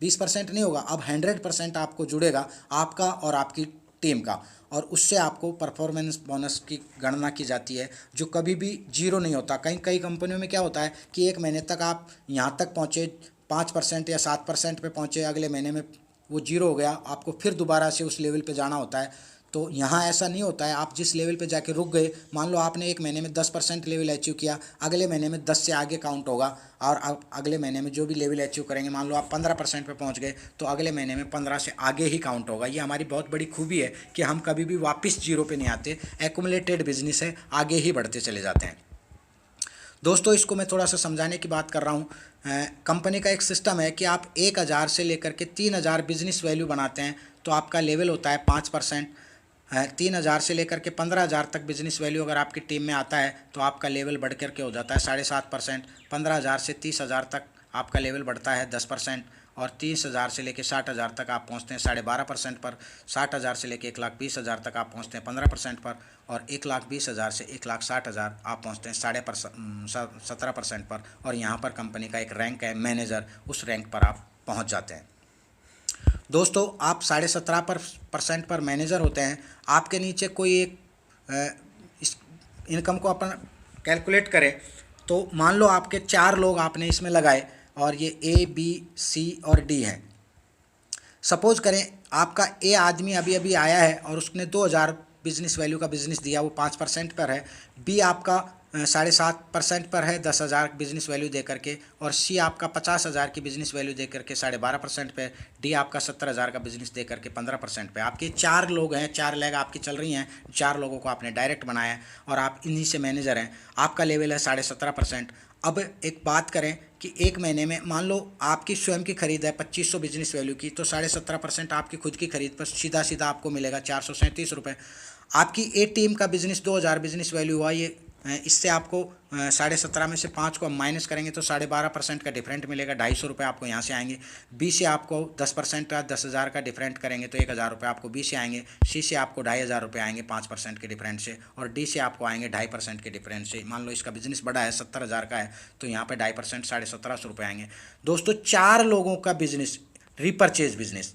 20% नहीं होगा, अब 100% आपको जुड़ेगा आपका और आपकी टीम का, और उससे आपको परफॉर्मेंस बोनस की गणना की जाती है जो कभी भी जीरो नहीं होता। कई कंपनियों में क्या होता है कि एक महीने तक आप यहाँ तक पहुँचे 5% या 7% पे पहुँचे, अगले महीने में वो जीरो हो गया, आपको फिर दोबारा से उस लेवल पे जाना होता है। तो यहाँ ऐसा नहीं होता है, आप जिस लेवल पे जाके रुक गए, मान लो आपने एक महीने में 10% लेवल अचीव किया, अगले महीने में 10 से आगे काउंट होगा, और आप अगले महीने में जो भी लेवल अचीव करेंगे, मान लो आप 15% पे पहुँच गए तो अगले महीने में 15 से आगे ही काउंट होगा। ये हमारी बहुत बड़ी खूबी है कि हम कभी भी वापस जीरो पे नहीं आते, एक्यूमुलेटेड बिजनेस है, आगे ही बढ़ते चले जाते हैं। दोस्तों इसको मैं थोड़ा सा समझाने की बात कर रहा हूँ। कंपनी का एक सिस्टम है कि आप 1,000 से लेकर के 3,000 बिजनेस वैल्यू बनाते हैं तो आपका लेवल होता है 5%। 3,000 से लेकर के 15,000 तक बिजनेस वैल्यू अगर आपकी टीम में आता है तो आपका लेवल बढ़ कर के हो जाता है 7.5%। 15,000 से 30,000 तक आपका लेवल बढ़ता है 10%, और 30,000 से लेकर 60,000 तक आप पहुंचते हैं 12.5% पर। 60,000 से लेकर 1,20,000 तक आप पहुंचते हैं 15% पर, और 1,20,000 से 1,60,000 आप पहुंचते हैं 17% पर। और यहाँ पर कंपनी का एक रैंक है मैनेजर, उस रैंक पर आप पहुँच जाते हैं। दोस्तों आप 17.5% पर मैनेजर होते हैं, आपके नीचे कोई एक इस इनकम को अपन कैलकुलेट करें तो मान लो आपके 4 लोग आपने इसमें लगाए और ये ए बी सी और डी हैं। सपोज करें आपका ए आदमी अभी अभी आया है और उसने 2,000 बिजनेस वैल्यू का बिजनेस दिया, वो 5% पर है। बी आपका 7.5% पर है 10,000 बिजनेस वैल्यू दे करके, और सी आपका 50,000 की बिजनेस वैल्यू दे करके 12.5% पे, डी आपका 70,000 का बिजनेस दे करके 15% पे। आपके 4 लोग हैं, 4 लेग आपकी चल रही हैं, 4 लोगों को आपने डायरेक्ट बनाया है और आप इन्हीं से मैनेजर हैं। आपका लेवल है 17.5%। अब एक बात करें कि एक महीने में मान लो आपकी स्वयं की खरीद है 2,500 बिजनेस वैल्यू की, तो 17.5% आपकी खुद की खरीद पर सीधा सीधा आपको मिलेगा 437 रुपये। आपकी ए टीम का बिजनेस 2,000 बिजनेस वैल्यू हुआ, ये इससे आपको 17.5 में से 5 को हम माइनस करेंगे तो 12.5% का डिफरेंट मिलेगा, 250 रुपये आपको यहाँ से आएंगे। बी से आपको 10% का 10,000 का डिफरेंट करेंगे तो 1,000 रुपये आपको बी से आएंगे। सी से आपको 2,500 रुपये आएंगे 5% के डिफरेंट से, और डी से आपको आएंगे 2.5% के डिफरेंट से। मान लो इसका बिजनेस बड़ा है 70,000 का है तो यहाँ पर 2.5% 1750 रुपये आएंगे। दोस्तों 4 लोगों का बिजनेस, रिपर्चेज बिजनेस,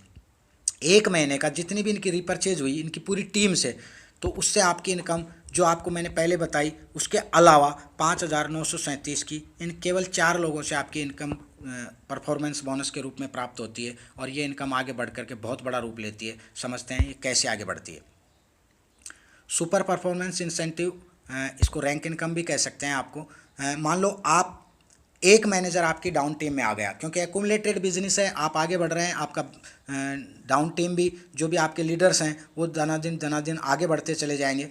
एक महीने का जितनी भी इनकी रिपर्चेज हुई इनकी पूरी टीम से, तो उससे आपकी इनकम जो आपको मैंने पहले बताई उसके अलावा 5,937 की इन केवल 4 लोगों से आपकी इनकम परफॉर्मेंस बोनस के रूप में प्राप्त होती है। और ये इनकम आगे बढ़ कर के बहुत बड़ा रूप लेती है। समझते हैं ये कैसे आगे बढ़ती है। सुपर परफॉर्मेंस इंसेंटिव, इसको रैंक इनकम भी कह सकते हैं आपको। मान लो आप एक मैनेजर आपकी डाउन टीम में आ गया, क्योंकि एक्यूमुलेटेड बिजनेस है, आप आगे बढ़ रहे हैं, आपका डाउन टीम भी जो भी आपके लीडर्स हैं वो दनादिन आगे बढ़ते चले जाएंगे।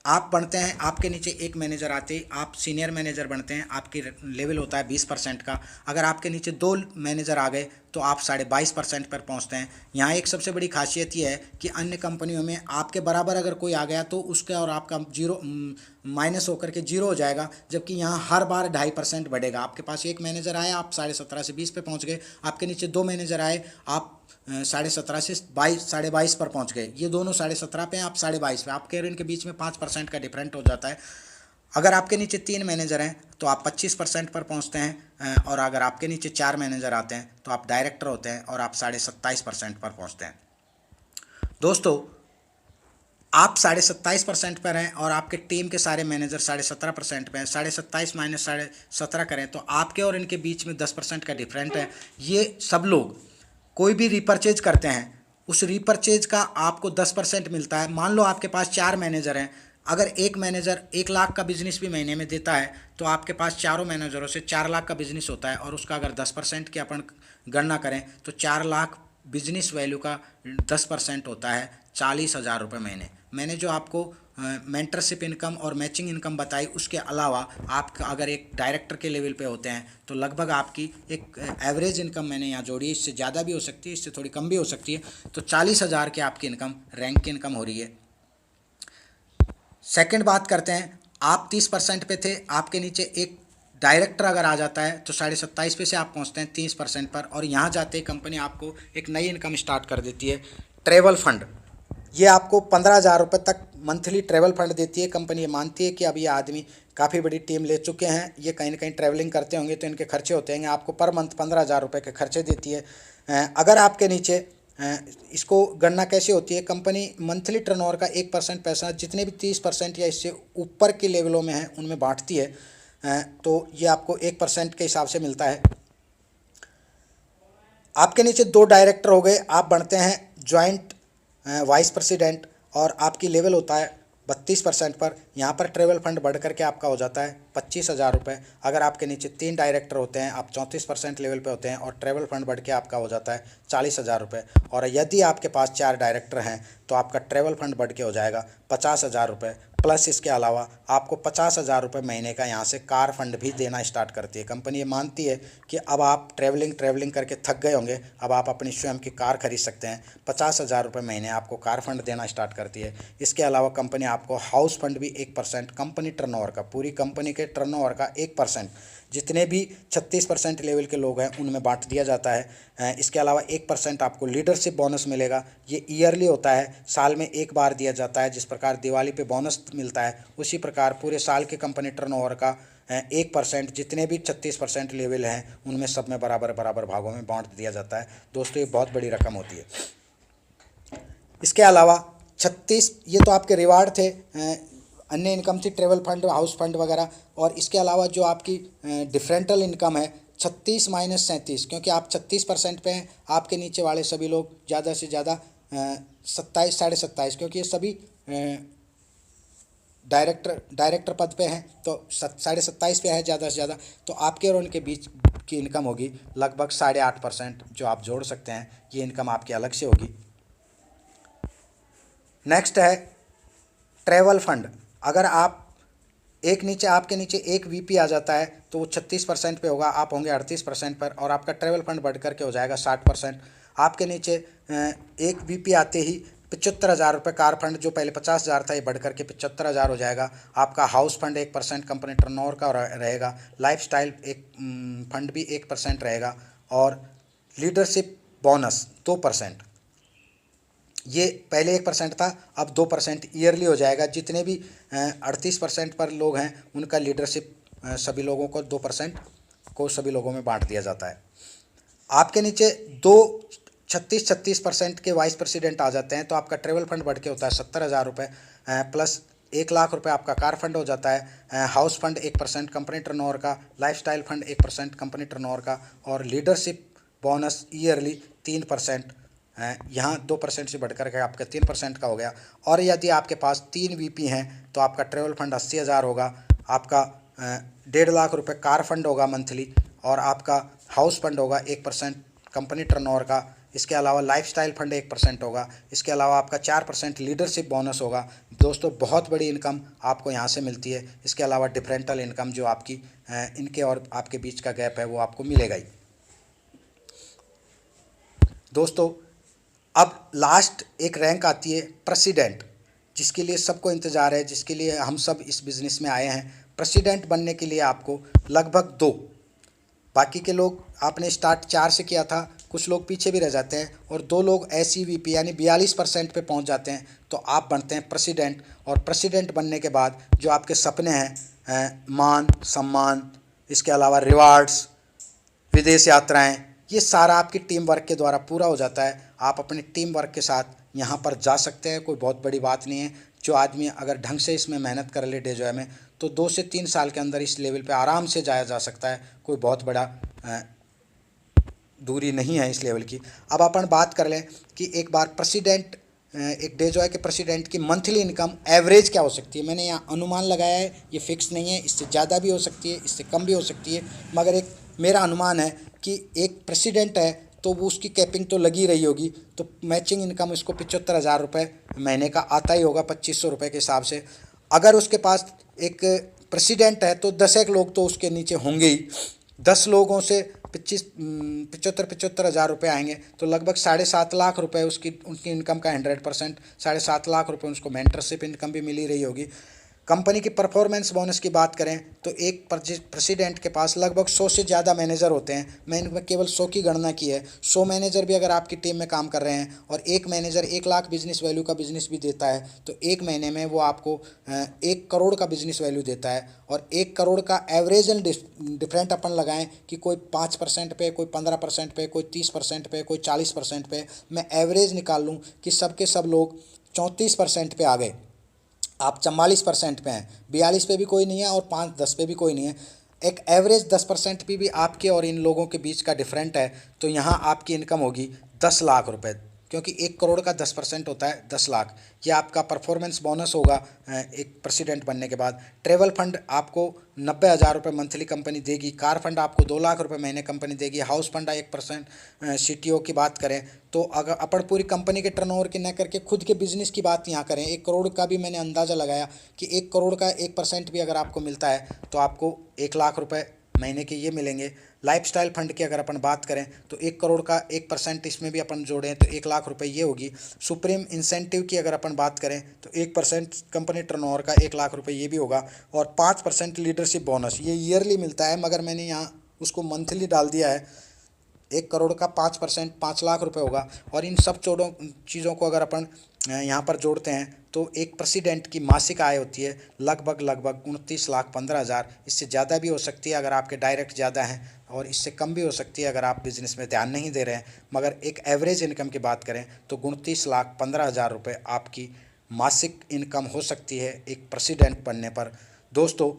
आप बनते हैं, आपके नीचे एक मैनेजर आते ही आप सीनियर मैनेजर बनते हैं, आपकी लेवल होता है 20% का। अगर आपके नीचे 2 मैनेजर आ गए तो आप 22.5% पर पहुंचते हैं। यहाँ एक सबसे बड़ी खासियत ये है कि अन्य कंपनियों में आपके बराबर अगर कोई आ गया तो उसका और आपका जीरो माइनस होकर के जीरो हो जाएगा, जबकि यहाँ हर बार 2.5% बढ़ेगा। आपके पास एक मैनेजर आया, आप 17.5 से 20 पे पहुँच गए, आपके नीचे 2 मैनेजर आए, आप 17.5 से 22 पर पहुंच गए। ये दोनों 17.5 पे हैं, आप 22 पे, आपके और इनके बीच में 5% का डिफरेंट हो जाता है। अगर आपके नीचे 3 मैनेजर हैं तो आप 25% पर पहुंचते हैं, और अगर आपके नीचे 4 मैनेजर आते हैं तो आप डायरेक्टर होते हैं और आप 27.5% पर पहुंचते हैं। दोस्तों आप 27.5% पर हैं और आपके टीम के सारे मैनेजर 17.5% पे हैं। 27.5 माइनस 17.5 करें तो आपके और इनके बीच में 10% का डिफरेंट है। ये सब लोग कोई भी रिपर्चेज करते हैं, उस रिपर्चेज का आपको 10% मिलता है। मान लो आपके पास 4 मैनेजर हैं, अगर एक मैनेजर 1 लाख का बिजनेस भी महीने में देता है तो आपके पास चारों मैनेजरों से 4 लाख का बिजनेस होता है, और उसका अगर 10% की अपन गणना करें तो 4 लाख बिजनेस वैल्यू का 10% होता है 40,000 रुपये महीने। मैंने जो आपको मेंटरशिप इनकम और मैचिंग इनकम बताई, उसके अलावा आप अगर एक डायरेक्टर के लेवल पे होते हैं तो लगभग आपकी एक एवरेज इनकम मैंने यहाँ जोड़ी है। इससे ज़्यादा भी हो सकती है, इससे थोड़ी कम भी हो सकती है। तो 40,000 की आपकी इनकम रैंक की इनकम हो रही है। सेकंड बात करते हैं, आप 30% पे थे, आपके नीचे एक डायरेक्टर अगर आ जाता है तो 27.5 पे से आप पहुंचते हैं 30% पर, और यहाँ जाते ही कंपनी आपको एक नई इनकम स्टार्ट कर देती है, ट्रैवल फंड। ये आपको 15,000 रुपये तक मंथली ट्रैवल फंड देती है कंपनी। ये मानती है कि अब ये आदमी काफ़ी बड़ी टीम ले चुके हैं, ये कहीं ना कहीं ट्रैवलिंग करते होंगे तो इनके खर्चे होते होंगे, आपको पर मंथ 15,000 रुपये के खर्चे देती है। अगर आपके नीचे इसको गणना कैसे होती है, कंपनी मंथली टर्नओवर का 1% पैसा जितने भी 30% या इससे ऊपर के लेवलों में हैं उनमें बांटती है। तो ये आपको 1% के हिसाब से मिलता है। आपके नीचे 2 डायरेक्टर हो गए, आप बनते हैं जॉइंट वाइस प्रेसिडेंट, और आपकी लेवल होता है 32% पर। यहाँ पर ट्रैवल फंड बढ़ करके आपका हो जाता है 25,000 रुपये। अगर आपके नीचे 3 डायरेक्टर होते हैं, आप 34% लेवल पे होते हैं, और ट्रैवल फंड बढ़ के आपका हो जाता है 40,000 रुपये। और यदि आपके पास 4 डायरेक्टर हैं तो आपका ट्रैवल फंड बढ़ के हो जाएगा 50,000 रुपये। प्लस इसके अलावा आपको 50,000 रुपये महीने का यहाँ से कार फंड भी देना स्टार्ट करती है कंपनी। ये मानती है कि अब आप ट्रैवलिंग करके थक गए होंगे, अब आप अपनी स्वयं की कार खरीद सकते हैं। 50,000 रुपये महीने आपको कार फंड देना स्टार्ट करती है। इसके अलावा कंपनी आपको हाउस फंड भी 1% कंपनी टर्नओवर का, पूरी कंपनी के टर्नओवर का 1% जितने भी 36% लेवल के लोग हैं उनमें बांट दिया जाता है। इसके अलावा 1% आपको लीडरशिप बोनस मिलेगा। ये ईयरली होता है, साल में एक बार दिया जाता है। जिस प्रकार दिवाली पे बोनस मिलता है उसी प्रकार पूरे साल के कंपनी टर्नओवर का 1% जितने भी 36% लेवल हैं उनमें सब में बराबर बराबर भागों में बांट दिया जाता है। दोस्तों ये बहुत बड़ी रकम होती है। इसके अलावा 36, ये तो आपके रिवार्ड थे, अन्य इनकम थी ट्रैवल फंड, हाउस फंड वगैरह। और इसके अलावा जो आपकी डिफरेंटल इनकम है 36 माइनस 37, क्योंकि आप 36% पे हैं, आपके नीचे वाले सभी लोग ज़्यादा से ज़्यादा 27, 27.5, क्योंकि ये सभी डायरेक्टर पद पे हैं तो 27.5 पे है ज़्यादा से ज़्यादा। तो आपके और उनके बीच की इनकम होगी लगभग 8.5% जो आप जोड़ सकते हैं। ये इनकम आपकी अलग से होगी। नेक्स्ट है ट्रैवल फंड। अगर आप आपके नीचे एक वीपी आ जाता है तो वो 36% पे होगा, आप होंगे 38% पर, और आपका ट्रैवल फंड बढ़ करके हो जाएगा 60%। आपके नीचे एक वीपी आते ही 75,000 रुपये कार फंड, जो पहले 50,000 था, ये बढ़ करके 75,000 हो जाएगा। आपका हाउस फंड 1% कंपनी टर्नओवर का रहेगा। लाइफस्टाइल फंड भी 1% रहेगा, और लीडरशिप बोनस 2%। ये पहले 1% था, अब 2% ईयरली हो जाएगा। जितने भी 38% पर लोग हैं उनका लीडरशिप सभी लोगों को 2% को सभी लोगों में बांट दिया जाता है। आपके नीचे 36% के वाइस प्रेसिडेंट आ जाते हैं तो आपका ट्रैवल फंड बढ़ के होता है 70,000 रुपये, प्लस 1,00,000 रुपये आपका कार फंड हो जाता है। हाउस फंड 1% कंपनी टर्नओवर का, लाइफस्टाइल फंड 1% कंपनी टर्नओवर का, और लीडरशिप बोनस ईयरली 3%। यहाँ 2% से बढ़कर के आपका 3% का हो गया। और यदि आपके पास 3 वीपी हैं तो आपका ट्रैवल फंड 80,000 होगा, आपका 1.5 रुपये कार फंड होगा मंथली, और आपका हाउस फंड होगा 1% कंपनी टर्नओवर का। इसके अलावा लाइफस्टाइल फंड 1% होगा। इसके अलावा आपका 4% लीडरशिप बोनस होगा। दोस्तों बहुत बड़ी इनकम आपको यहाँ से मिलती है। इसके अलावा डिफरेंटल इनकम जो आपकी इनके और आपके बीच का गैप है वो आपको मिलेगा ही। दोस्तों अब लास्ट एक रैंक आती है प्रेसिडेंट, जिसके लिए सबको इंतज़ार है, जिसके लिए हम सब इस बिज़नेस में आए हैं। प्रेसिडेंट बनने के लिए आपको लगभग 2, बाकी के लोग आपने स्टार्ट 4 से किया था, कुछ लोग पीछे भी रह जाते हैं, और 2 लोग ऐसी वीपी यानी 42% पे पहुंच जाते हैं तो आप बनते हैं प्रेसिडेंट। और प्रेसिडेंट बनने के बाद जो आपके सपने हैं, मान सम्मान, इसके अलावा रिवार्ड्स, विदेश यात्राएं, ये सारा आपकी टीम वर्क के द्वारा पूरा हो जाता है। आप अपनी टीम वर्क के साथ यहाँ पर जा सकते हैं, कोई बहुत बड़ी बात नहीं है। जो आदमी अगर ढंग से इसमें मेहनत कर ले डेजॉय में, तो 2 से 3 साल के अंदर इस लेवल पे आराम से जाया जा सकता है। कोई बहुत बड़ा दूरी नहीं है इस लेवल की। अब अपन बात कर लें कि एक बार प्रेसिडेंट, एक डेजॉय के प्रेसिडेंट की मंथली इनकम एवरेज क्या हो सकती है। मैंने यहाँ अनुमान लगाया है, ये फिक्स नहीं है, इससे ज़्यादा भी हो सकती है, इससे कम भी हो सकती है, मगर एक मेरा अनुमान है कि एक प्रेसिडेंट है तो वो उसकी कैपिंग तो लगी रही होगी, तो मैचिंग इनकम उसको 75,000 रुपये महीने का आता ही होगा 2500 रुपये के हिसाब से। अगर उसके पास एक प्रेसिडेंट है तो 10 एक लोग तो उसके नीचे होंगे ही, 10 लोगों से 75,000 रुपये आएंगे, तो लगभग 7.5 लाख रुपये उनकी इनकम का 100%, 7.5 लाख रुपये उसको मेंटरशिप इनकम भी मिली रही होगी। कंपनी की परफॉर्मेंस बोनस की बात करें तो एक प्रेसिडेंट के पास लगभग 100 से ज़्यादा मैनेजर होते हैं। मैंने केवल 100 की गणना की है। 100 मैनेजर भी अगर आपकी टीम में काम कर रहे हैं और एक मैनेजर 1 लाख बिजनेस वैल्यू का बिजनेस भी देता है, तो एक महीने में वो आपको 1 करोड़ का बिजनेस वैल्यू देता है। और 1 करोड़ का एवरेज एंड डिफरेंट अपन लगाएं कि कोई 5% पे, कोई 15% पे, कोई 30% पे, कोई 40% पे, मैं एवरेज निकाल लूँ कि सबके सब लोग 34% पे आ गए, आप 44% पे हैं, 42 पे भी कोई नहीं है और 5-10 पे भी कोई नहीं है, एक एवरेज 10% पे भी आपके और इन लोगों के बीच का डिफरेंट है, तो यहाँ आपकी इनकम होगी 10 लाख रुपए, क्योंकि 1 करोड़ का 10% होता है 10 लाख। ये आपका परफॉर्मेंस बोनस होगा एक प्रेसिडेंट बनने के बाद। ट्रेवल फंड आपको 90,000 रुपये मंथली कंपनी देगी। कार फंड आपको 2 लाख रुपये महीने कंपनी देगी। हाउस फंड 1% CTO की बात करें तो अगर अपन पूरी कंपनी के टर्नओवर की न करके खुद के बिजनेस की बात यहाँ करें, 1 करोड़ का भी मैंने अंदाज़ा लगाया कि 1 करोड़ का 1% भी अगर आपको मिलता है तो आपको 1 लाख रुपये महीने के ये मिलेंगे। लाइफस्टाइल फंड की अगर अपन बात करें तो 1 करोड़ का 1% इसमें भी अपन जोड़ें तो 1 लाख रुपए ये होगी। सुप्रीम इंसेंटिव की अगर अपन बात करें तो 1% कंपनी टर्नओवर का 1 लाख रुपए ये भी होगा। और 5% लीडरशिप बोनस ये ईयरली मिलता है, मगर मैंने यहाँ उसको मंथली डाल दिया है। 1 करोड़ का 5% 5 लाख रुपए होगा। और इन सब चीज़ों को अगर अपन यहाँ पर जोड़ते हैं तो एक प्रेसिडेंट की मासिक आय होती है लगभग 29,15,000। इससे ज़्यादा भी हो सकती है अगर आपके डायरेक्ट ज़्यादा हैं, और इससे कम भी हो सकती है अगर आप बिज़नेस में ध्यान नहीं दे रहे हैं। मगर एक एवरेज इनकम की बात करें तो 29,15,000 रुपये आपकी मासिक इनकम हो सकती है एक प्रेसिडेंट बनने पर। दोस्तों,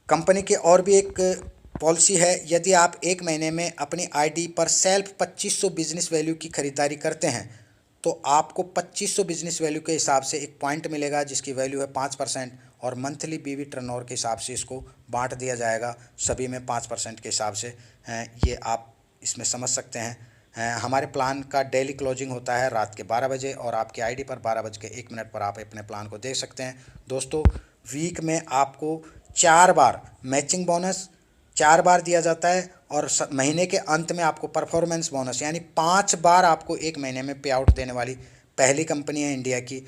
कंपनी की और भी एक पॉलिसी है, यदि आप एक महीने में अपनी आईडी पर सेल्फ 2500 बिजनेस वैल्यू की खरीदारी करते हैं तो आपको 2500 बिजनेस वैल्यू के हिसाब से एक पॉइंट मिलेगा जिसकी वैल्यू है 5%, और मंथली बीवी टर्नओवर के हिसाब से इसको बांट दिया जाएगा सभी में 5% के हिसाब से। ये आप इसमें समझ सकते हैं। हमारे प्लान का डेली क्लोजिंग होता है रात के 12 बजे, और आपकी आईडी पर 12:01 पर आप अपने प्लान को देख सकते हैं। दोस्तों, वीक में आपको 4 बार मैचिंग बोनस 4 बार दिया जाता है, और महीने के अंत में आपको परफॉर्मेंस बोनस यानी 5 बार आपको एक महीने में पे आउट देने वाली पहली कंपनी है इंडिया की।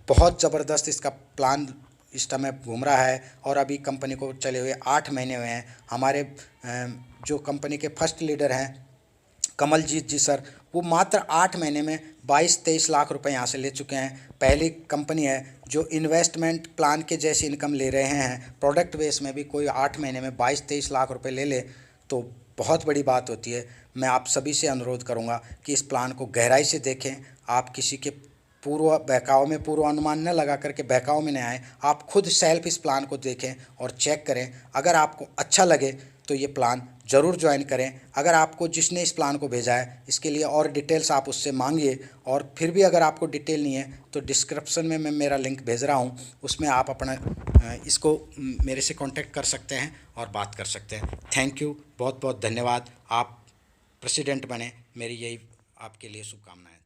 बहुत ज़बरदस्त इसका प्लान इस समय घूम रहा है, और अभी कंपनी को चले हुए 8 महीने हुए हैं। हमारे जो कंपनी के फर्स्ट लीडर हैं कमलजीत जी सर, वो मात्र 8 महीने में 22-23 लाख रुपए यहाँ से ले चुके हैं। पहली कंपनी है जो इन्वेस्टमेंट प्लान के जैसी इनकम ले रहे हैं। प्रोडक्ट बेस में भी कोई 8 महीने में 22-23 लाख रुपए ले ले तो बहुत बड़ी बात होती है। मैं आप सभी से अनुरोध करूँगा कि इस प्लान को गहराई से देखें। आप किसी के बहकाव में पूर्व अनुमान न लगा करके बहकाव में न आए। आप खुद सेल्फ इस प्लान को देखें और चेक करें। अगर आपको अच्छा लगे तो ये प्लान ज़रूर ज्वाइन करें। अगर आपको जिसने इस प्लान को भेजा है इसके लिए और डिटेल्स आप उससे मांगिए, और फिर भी अगर आपको डिटेल नहीं है तो डिस्क्रिप्शन में मैं मेरा लिंक भेज रहा हूँ, उसमें आप अपना इसको मेरे से कांटेक्ट कर सकते हैं और बात कर सकते हैं। थैंक यू, बहुत बहुत धन्यवाद। आप प्रेसिडेंट बने, मेरी यही आपके लिए शुभकामनाएं।